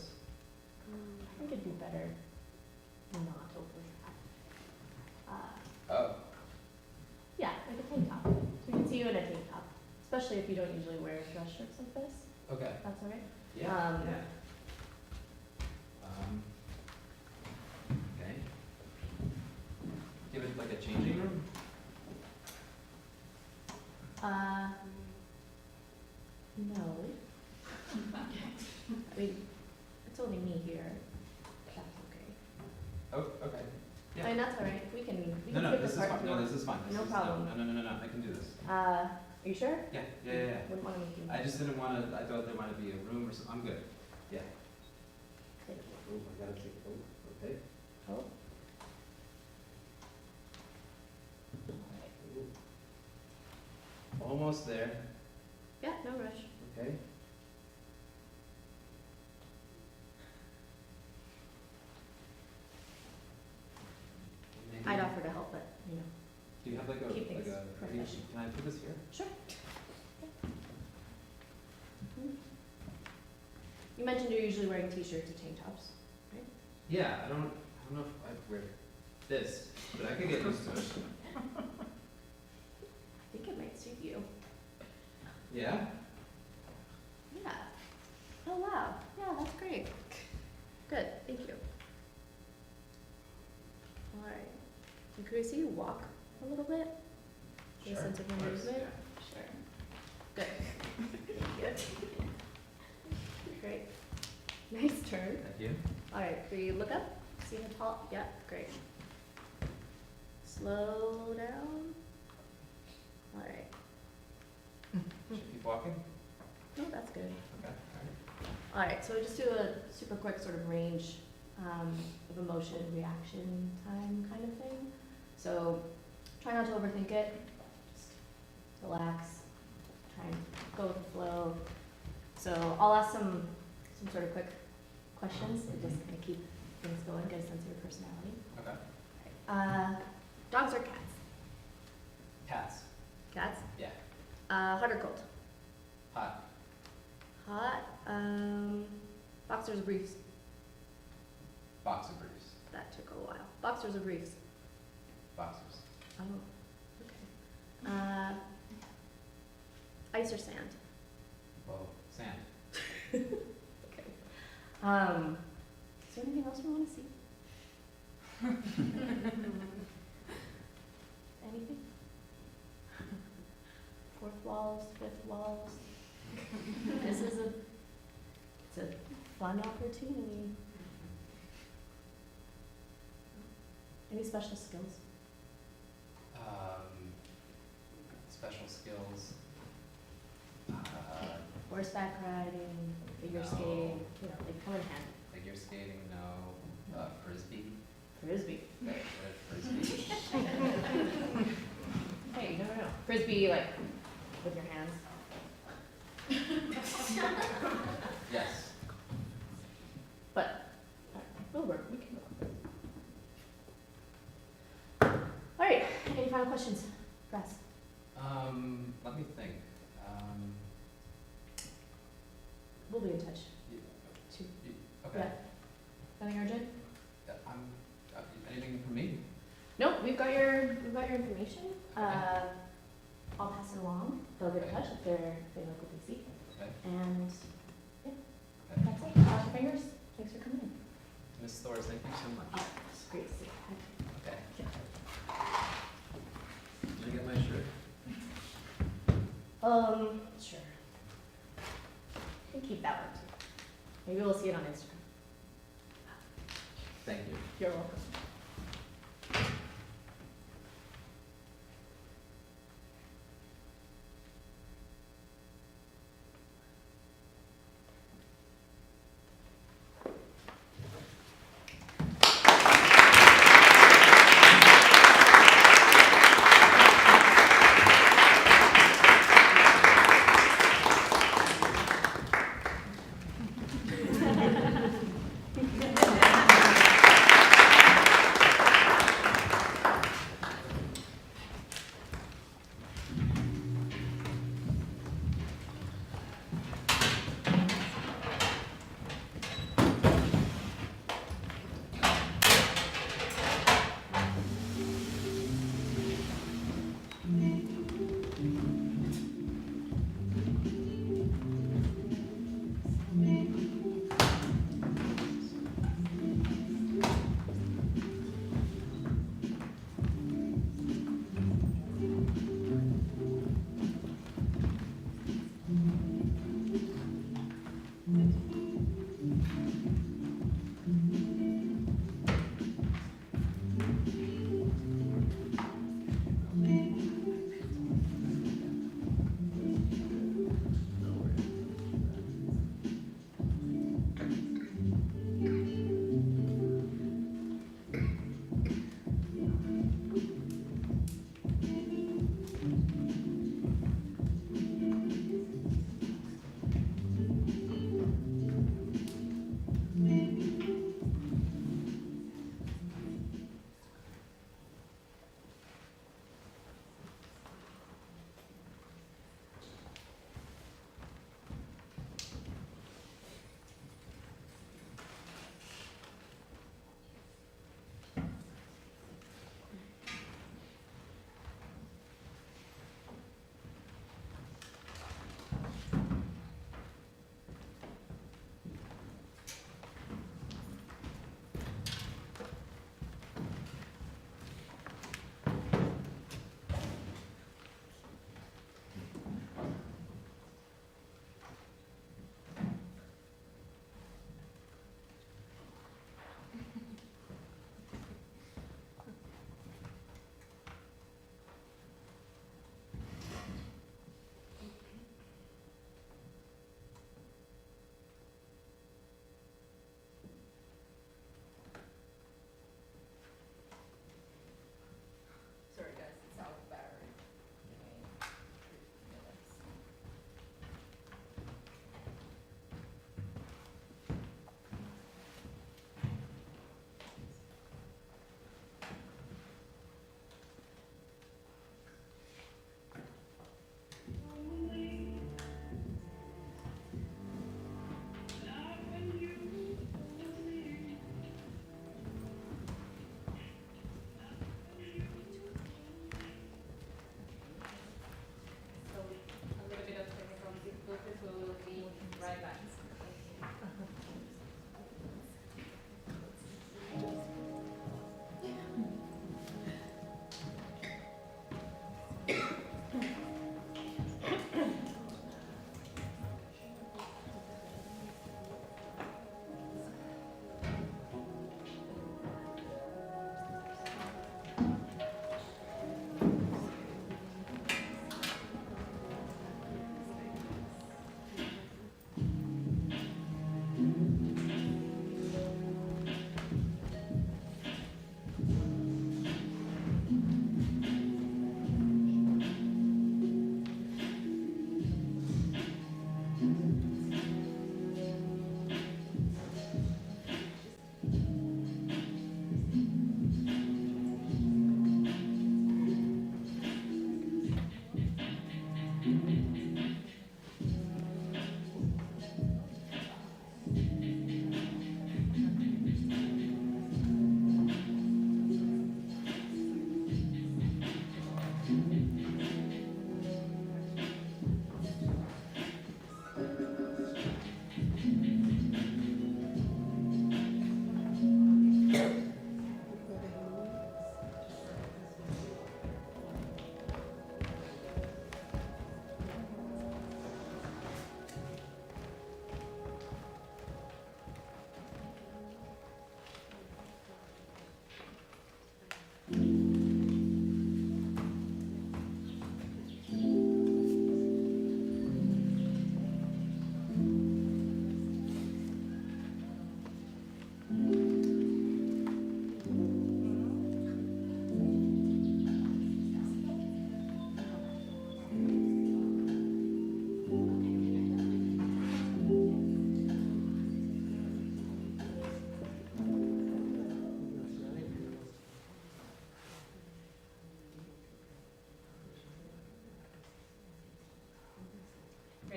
I think it'd be better not over that. Oh. Yeah, like a tank top. So we can see you in a tank top, especially if you don't usually wear dress shirts like this. Okay. That's all right? Yeah, yeah. Okay. Give it like a changing room? No. I mean, it's only me here. That's okay. Oh, okay. Yeah. I mean, that's all right. We can No, skip this this is part fine. if you No, want. this is fine. No problem. No, I can do this. Are you sure? Yeah. Wouldn't want to make you. I just didn't want to, I thought there might be a room or something. I'm good. Yeah. Thank you. Oh, I gotta take, okay. Oh. All right. Almost there. Yeah, no rush. Okay. I'd offer to help, but, you know. Do you have like a, Keep things professional. can I put this here? Sure. You mentioned you're usually wearing t-shirts or tank tops, right? Yeah, I don't know if I'd wear this, but I could get used to it. I think it might suit you. Yeah? Yeah. Oh, wow. Yeah, that's great. Good, thank you. All right. And could we see you walk a little bit? Get a Sure, sense of of your course, movement? yeah. Sure. Good. Good. Great. Nice turn. Thank you. All right, can you look up? See how tall? Yeah, great. Slow down. All right. Should I keep walking? No, that's good. Okay, All right, so we just do a super quick sort of range of emotion, reaction time kind of thing. So try not to overthink it. Just relax. Try and go with the flow. So I'll ask some sort of quick questions to just kind of keep things going, get a sense of your personality. Okay. Dogs or cats? Cats. Cats? Yeah. Hot or cold? Hot. Hot. Boxers or briefs? Boxer briefs. That took a while. Boxers or briefs? Boxers. Oh, okay. Ice or sand? Whoa, sand. Okay. Is there anything else we want to see? Anything? Fourth walls, fifth walls. This is it's a fun opportunity. Any special skills? Special skills. Horseback riding, figure No. skating, you know, they come in handy. Figure skating, no. Frisbee. Frisbee. Very good. Frisbee. Hey, you never know. Frisbee, like, with your hands. Yes. But, we'll work, we can work. All right, any final questions for us? Let me think. We'll be in touch. Okay. Yeah. Nothing urgent? Anything from me? No, we've got your information. I'll pass it along. They'll get in touch if they like what they see. Okay. And yeah, Okay. that's it. Cross your fingers. Thanks for coming in. Ms. Thors, thank you so much. It's great to see you. Okay. Yeah. Did you get my shirt? Sure. You can keep that one too. Maybe we'll see it on Instagram. Thank you. You're welcome.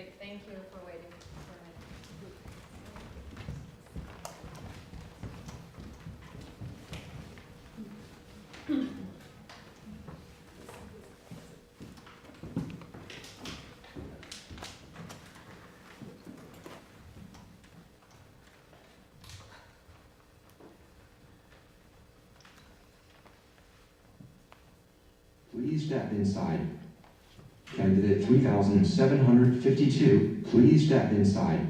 Great, thank you for waiting. Please step inside. Candidate 3752, please step inside.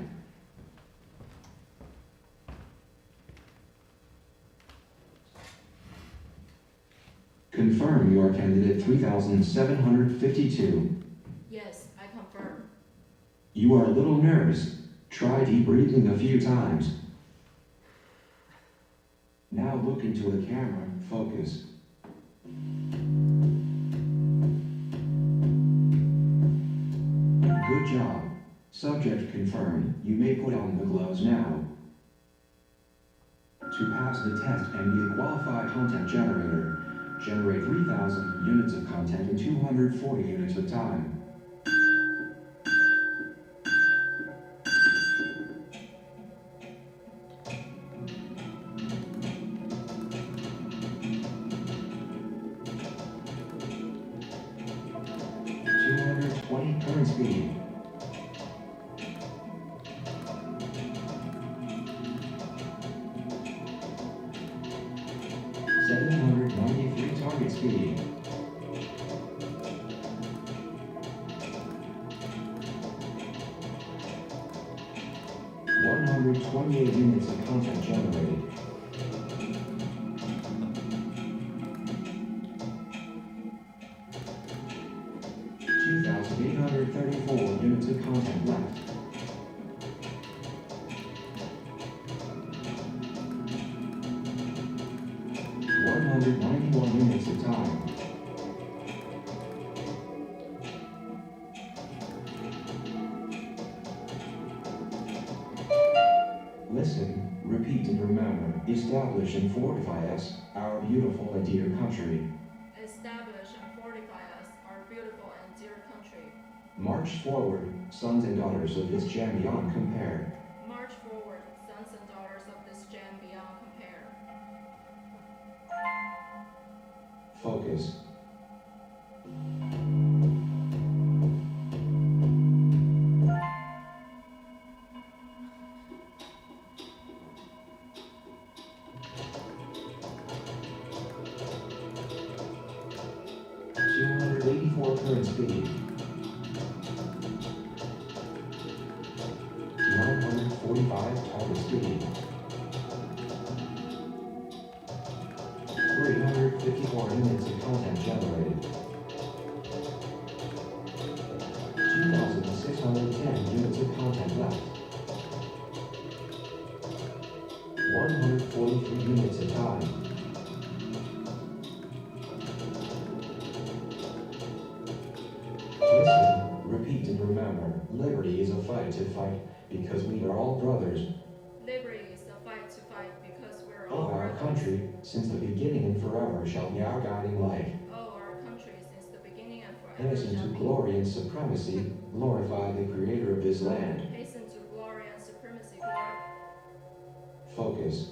Confirm you are candidate 3752. Yes, I confirm. You are a little nervous. Try deep breathing a few times. Now look into the camera. Focus. Good job. Subject confirmed. You may put on the gloves now. To pass the test and be a qualified content generator, generate 3,000 units of content in 240 units of time. Current speed. 793 target speed. 128 units of content generated. 2,834 units of content left. 191 units of time. Listen, repeat and remember. Establish and fortify us, our beautiful and dear country. Establish and fortify us, our beautiful and dear country. March forward, sons and daughters of this jam beyond compare. March forward, sons and daughters of this jam beyond compare. Focus. Current speed. 945 target speed. 354 units of content generated. 2,610 units of content left. 143 units of time. Repeat and remember, liberty is a fight to fight because we are all brothers. Liberty is a fight to fight because we're Oh, all our brothers. country, since the beginning and forever shall be our guiding light. Oh, our country, since the beginning and forever Hasten shall to be. glory and supremacy, glorify the creator of this land. Hasten to glory and supremacy. Focus.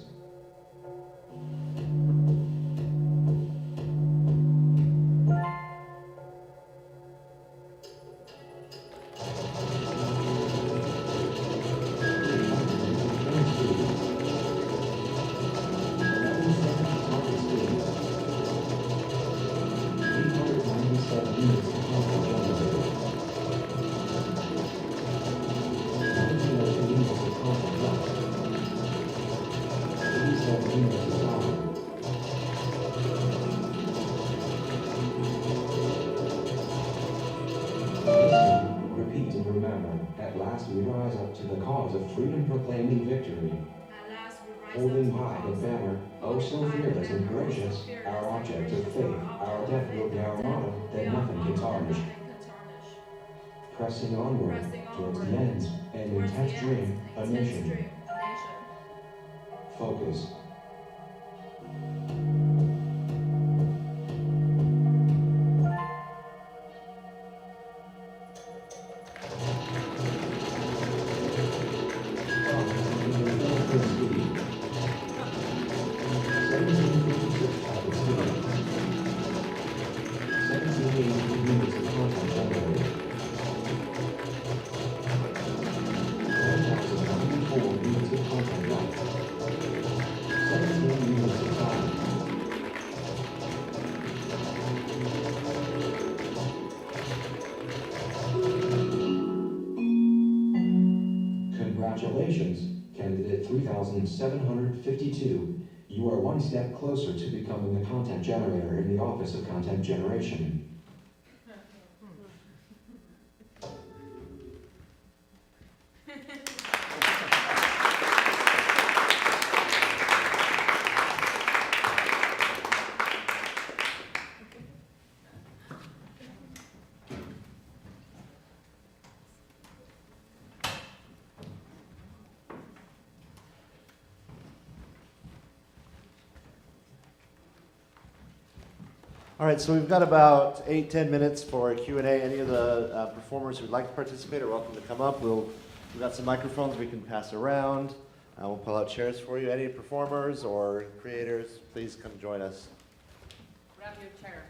We rise up to the cause of freedom, proclaiming victory. At last we rise Holding up to high the the banner, oh so fearless and courageous, our object of faith, our death will be our motto, that nothing can tarnish. Pressing onward, towards the ends, and intense dream, a nation. Focus. 1780 units of content generated. 1,094 units of content locked. 17 units of time. Congratulations, candidate 3752. You are one step closer to becoming a content generator in the Office of Content Generation. All right, so we've got about 8-10 minutes for a Q&A. Any of the performers who'd like to participate are welcome to come up. We've got some microphones we can pass around. We'll pull out chairs for you. Any performers or creators, please come join us. Grab your chair.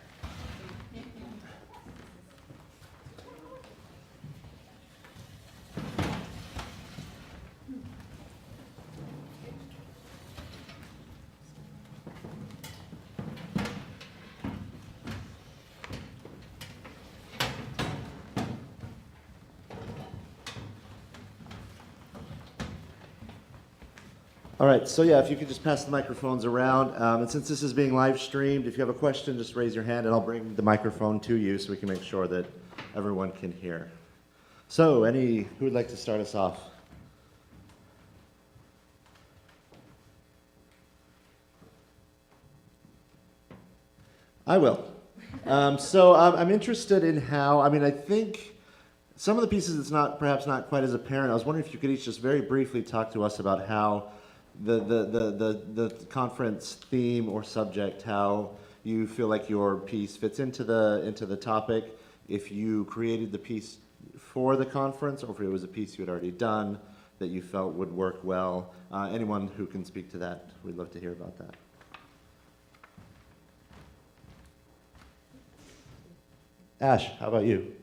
All right, so yeah, if you could just pass the microphones around. And since this is being live streamed, if you have a question, just raise your hand and I'll bring the microphone to you so we can make sure that everyone can hear. So, who would like to start us off? I will. I'm interested in how, I think some of the pieces it's perhaps not quite as apparent. I was wondering if you could each just very briefly talk to us about how the conference theme or subject, how you feel like your piece fits into the topic, if you created the piece for the conference or if it was a piece you had already done that you felt would work well. Anyone who can speak to that, we'd love to hear about that. Ash, how about you?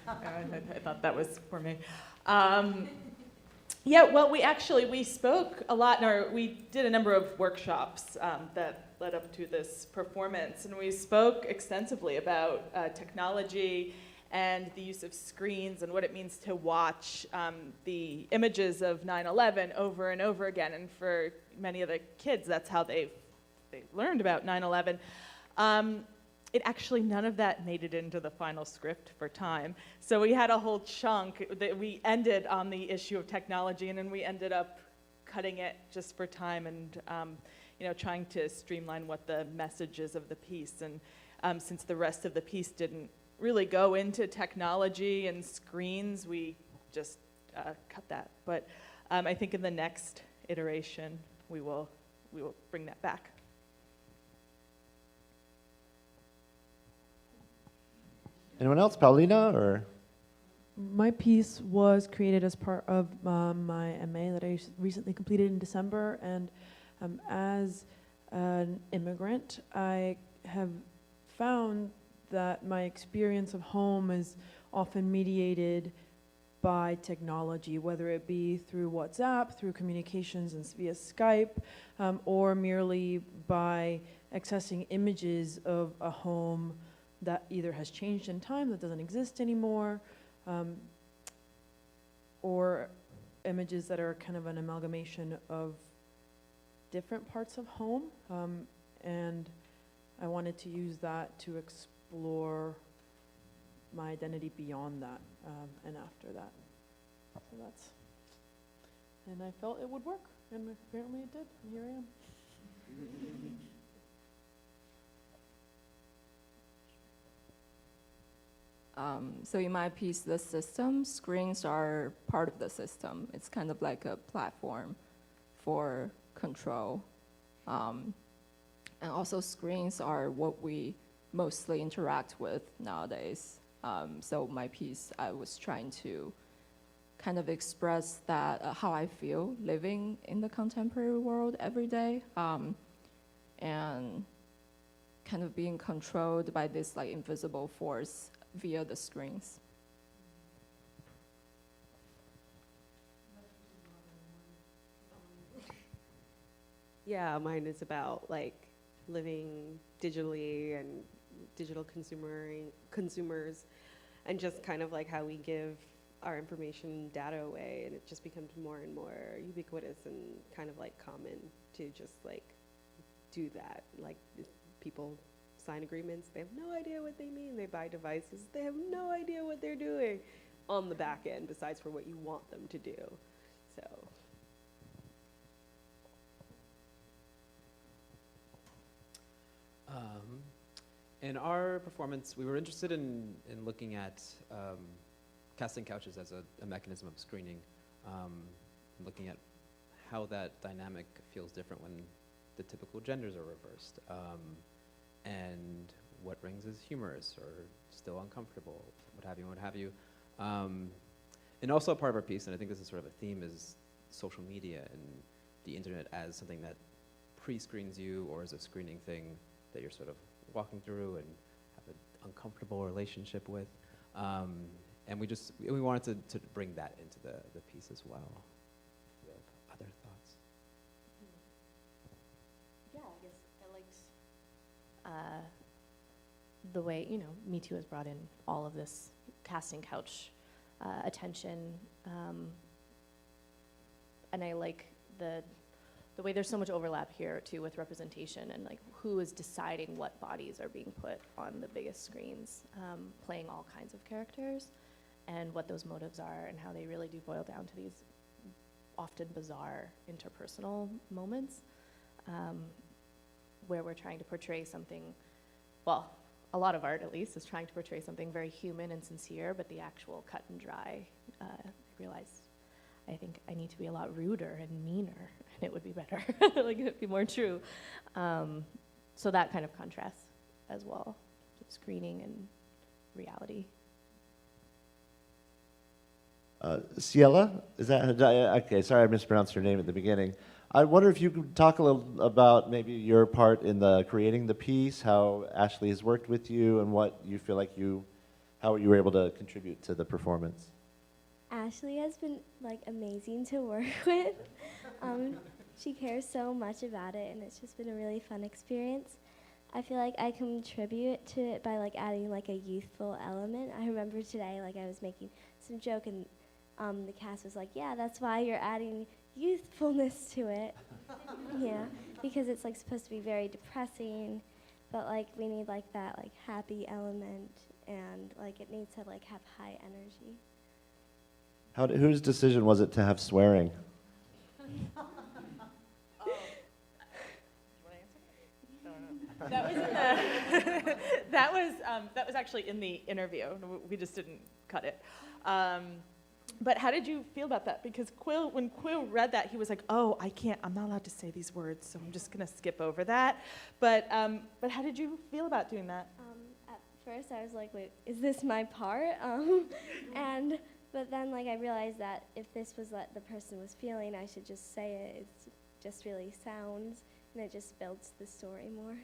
I thought that was for me. Yeah, well, we spoke a lot, we did a number of workshops that led up to this performance, and we spoke extensively about technology and the use of screens and what it means to watch the images of 9/11 over and over again. And for many of the kids, that's how they learned about 9/11. None of that made it into the final script for time. So we had a whole chunk that we ended on the issue of technology, and then we ended up cutting it just for time and trying to streamline what the message is of the piece. And since the rest of the piece didn't really go into technology and screens, we just cut that. But I think in the next iteration, we will bring that back. Anyone else? Paulina or? My piece was created as part of my MA that I recently completed in December, and as an immigrant, I have found that my experience of home is often mediated by technology, whether it be through WhatsApp, through communications and via Skype, or merely by accessing images of a home that either has changed in time, that doesn't exist anymore, or images that are kind of an amalgamation of different parts of home. And I wanted to use that to explore my identity beyond that and after that. So and I felt it would work, and apparently it did, and here I am. So in my piece, the system, screens are part of the system. It's kind of like a platform for control. And also screens are what we mostly interact with nowadays. So my piece, I was trying to kind of express that, how I feel living in the contemporary world every day. And kind of being controlled by this like invisible force via the screens. Yeah, mine is about like living digitally and digital consumers, and just kind of like how we give our information data away, and it just becomes more and more ubiquitous and kind of like common to just like do that. Like people sign agreements, they have no idea what they mean. They buy devices, they have no idea what they're doing on the back end besides for what you want them to do. So. In our performance, we were interested in looking at casting couches as a mechanism of screening, looking at how that dynamic feels different when the typical genders are reversed, and what rings as humorous or still uncomfortable, what have you. And also a part of our piece, and I think this is sort of a theme, is social media and the internet as something that pre-screens you or as a screening thing that you're sort of walking through and have an uncomfortable relationship with. And we wanted to bring that into the piece as well. Do you have other thoughts? Yeah, I guess I liked the way, Me Too has brought in all of this casting couch attention. And I like the way there's so much overlap here too with representation and like who is deciding what bodies are being put on the biggest screens, playing all kinds of characters, and what those motives are and how they really do boil down to these often bizarre interpersonal moments, where we're trying to portray something, well, a lot of art at least is trying to portray something very human and sincere, but the actual cut and dry, I realized I think I need to be a lot ruder and meaner, and it would be better. Like, it would be more true. So that kind of contrast as well, screening and reality. Ceila, is that, okay, sorry I mispronounced your name at the beginning. I wonder if you could talk a little about maybe your part in creating the piece, how Ashley has worked with you, and what you feel like how you were able to contribute to the performance. Ashley has been like amazing to work with. She cares so much about it, and it's just been a really fun experience. I feel like I contribute to it by like adding like a youthful element. I remember today, like I was making some joke, and the cast was like, "Yeah, that's why you're adding youthfulness to it." Yeah, because it's like supposed to be very depressing, but like we need like that like happy element, and like it needs to like have high energy. Whose decision was it to have swearing? That was in the that was actually in the interview. We just didn't cut it. But how did you feel about that? Because when Quill read that, he was like, "Oh, I'm not allowed to say these words, so I'm just gonna skip over that." But how did you feel about doing that? At first, I was like, "Wait, is this my part?" But then, like, I realized that if this was what the person was feeling, I should just say it. It's just really sounds, and it just builds the story more.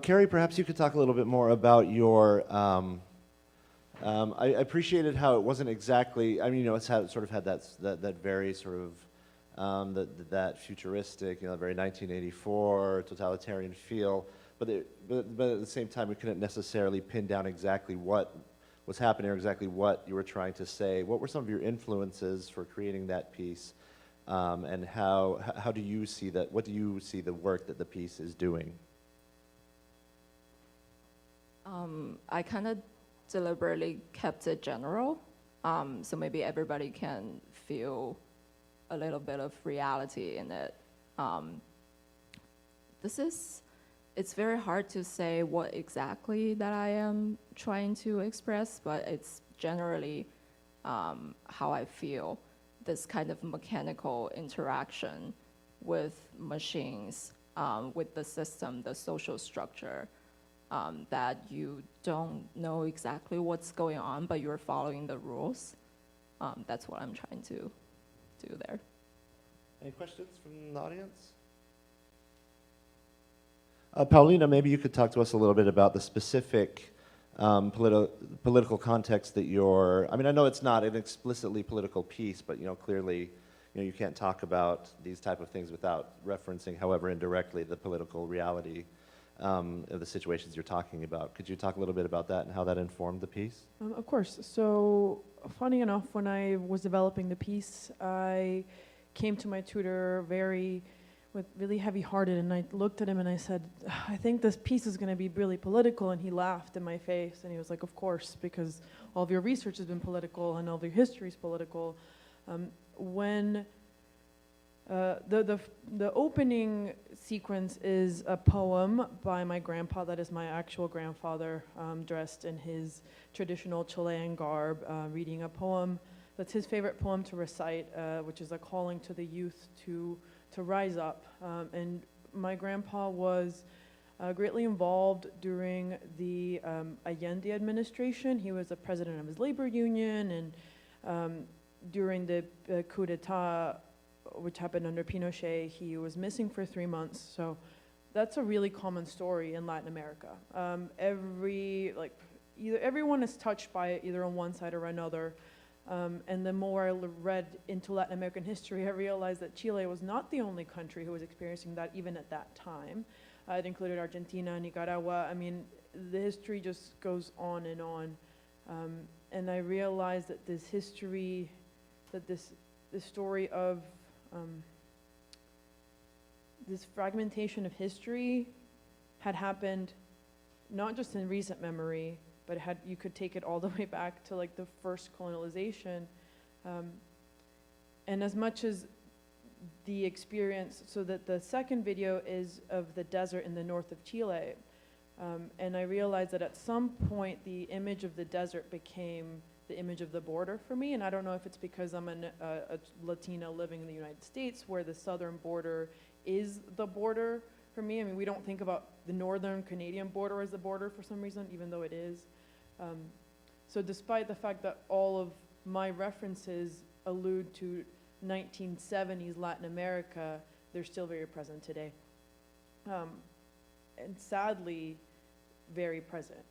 Carrie, perhaps you could talk a little bit more about your. I appreciated how it wasn't exactly. I mean, it's sort of had that very sort of that futuristic, very 1984 totalitarian feel. But at the same time, we couldn't necessarily pin down exactly what was happening or exactly what you were trying to say. What were some of your influences for creating that piece, and how do you see that? What do you see the work that the piece is doing? I kind of deliberately kept it general, so maybe everybody can feel a little bit of reality in it. It's very hard to say what exactly that I am trying to express, but it's generally how I feel, this kind of mechanical interaction with machines, with the system, the social structure, that you don't know exactly what's going on, but you're following the rules. That's what I'm trying to do there. Any questions from the audience? Paulina, maybe you could talk to us a little bit about the specific political context that you're, I mean, I know it's not an explicitly political piece, but clearly, you can't talk about these type of things without referencing, however indirectly, the political reality of the situations you're talking about. Could you talk a little bit about that and how that informed the piece? Of course. So, funny enough, when I was developing the piece, I came to my tutor really heavy-hearted, and I looked at him and I said, I think this piece is going to be really political, and he laughed in my face, and he was like, of course, because all of your research has been political and all of your history is political. When the opening sequence is a poem by my grandpa, that is my actual grandfather, dressed in his traditional Chilean garb, reading a poem that's his favorite poem to recite, which is a calling to the youth to rise up. And my grandpa was greatly involved during the Allende administration. He was the president of his labor union, and during the coup d'etat, which happened under Pinochet, he was missing for 3 months. So that's a really common story in Latin America. Everyone is touched by it, either on one side or another. And the more I read into Latin American history, I realized that Chile was not the only country who was experiencing that, even at that time. It included Argentina, Nicaragua. I mean, the history just goes on. And I realized that this history, this story of this fragmentation of history had happened not just in recent memory, but you could take it all the way back to like the first colonialization. And as much as the experience, so that the second video is of the desert in the north of Chile. And I realized that at some point the image of the desert became the image of the border for me. And I don't know if it's because I'm a Latina living in the United States, where the southern border is the border for me. I mean, we don't think about the northern Canadian border as the border for some reason, even though it is. So despite the fact that all of my references allude to 1970s Latin America, they're still very present today. And sadly, very present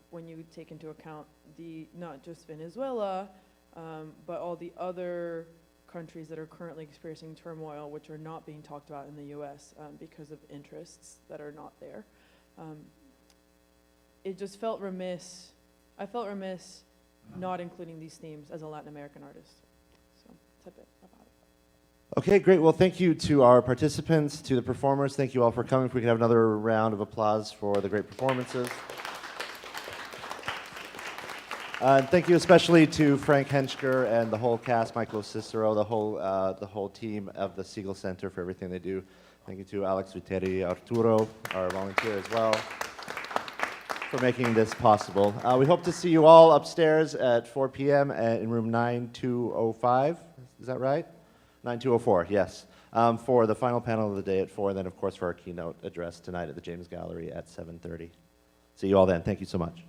when you take into account not just Venezuela, but all the other countries that are currently experiencing turmoil, which are not being talked about in the US because of interests that are not there. It just felt remiss. I felt remiss not including these themes as a Latin American artist. So that's a bit about it. Okay, great. Well, thank you to our participants, to the performers. Thank you all for coming. If we could have another round of applause for the great performances. And thank you especially to Frank Henschker and the whole cast, Michael Cicero, the whole team of the Segal Center for everything they do. Thank you to Alex Viteri, Arturo, our volunteer as well, for making this possible. We hope to see you all upstairs at 4 p.m. In room 9205. Is that right? 9204, yes. For the final panel of the day at 4, and then of course for our keynote address tonight at the James Gallery at 7:30. See you all then. Thank you so much.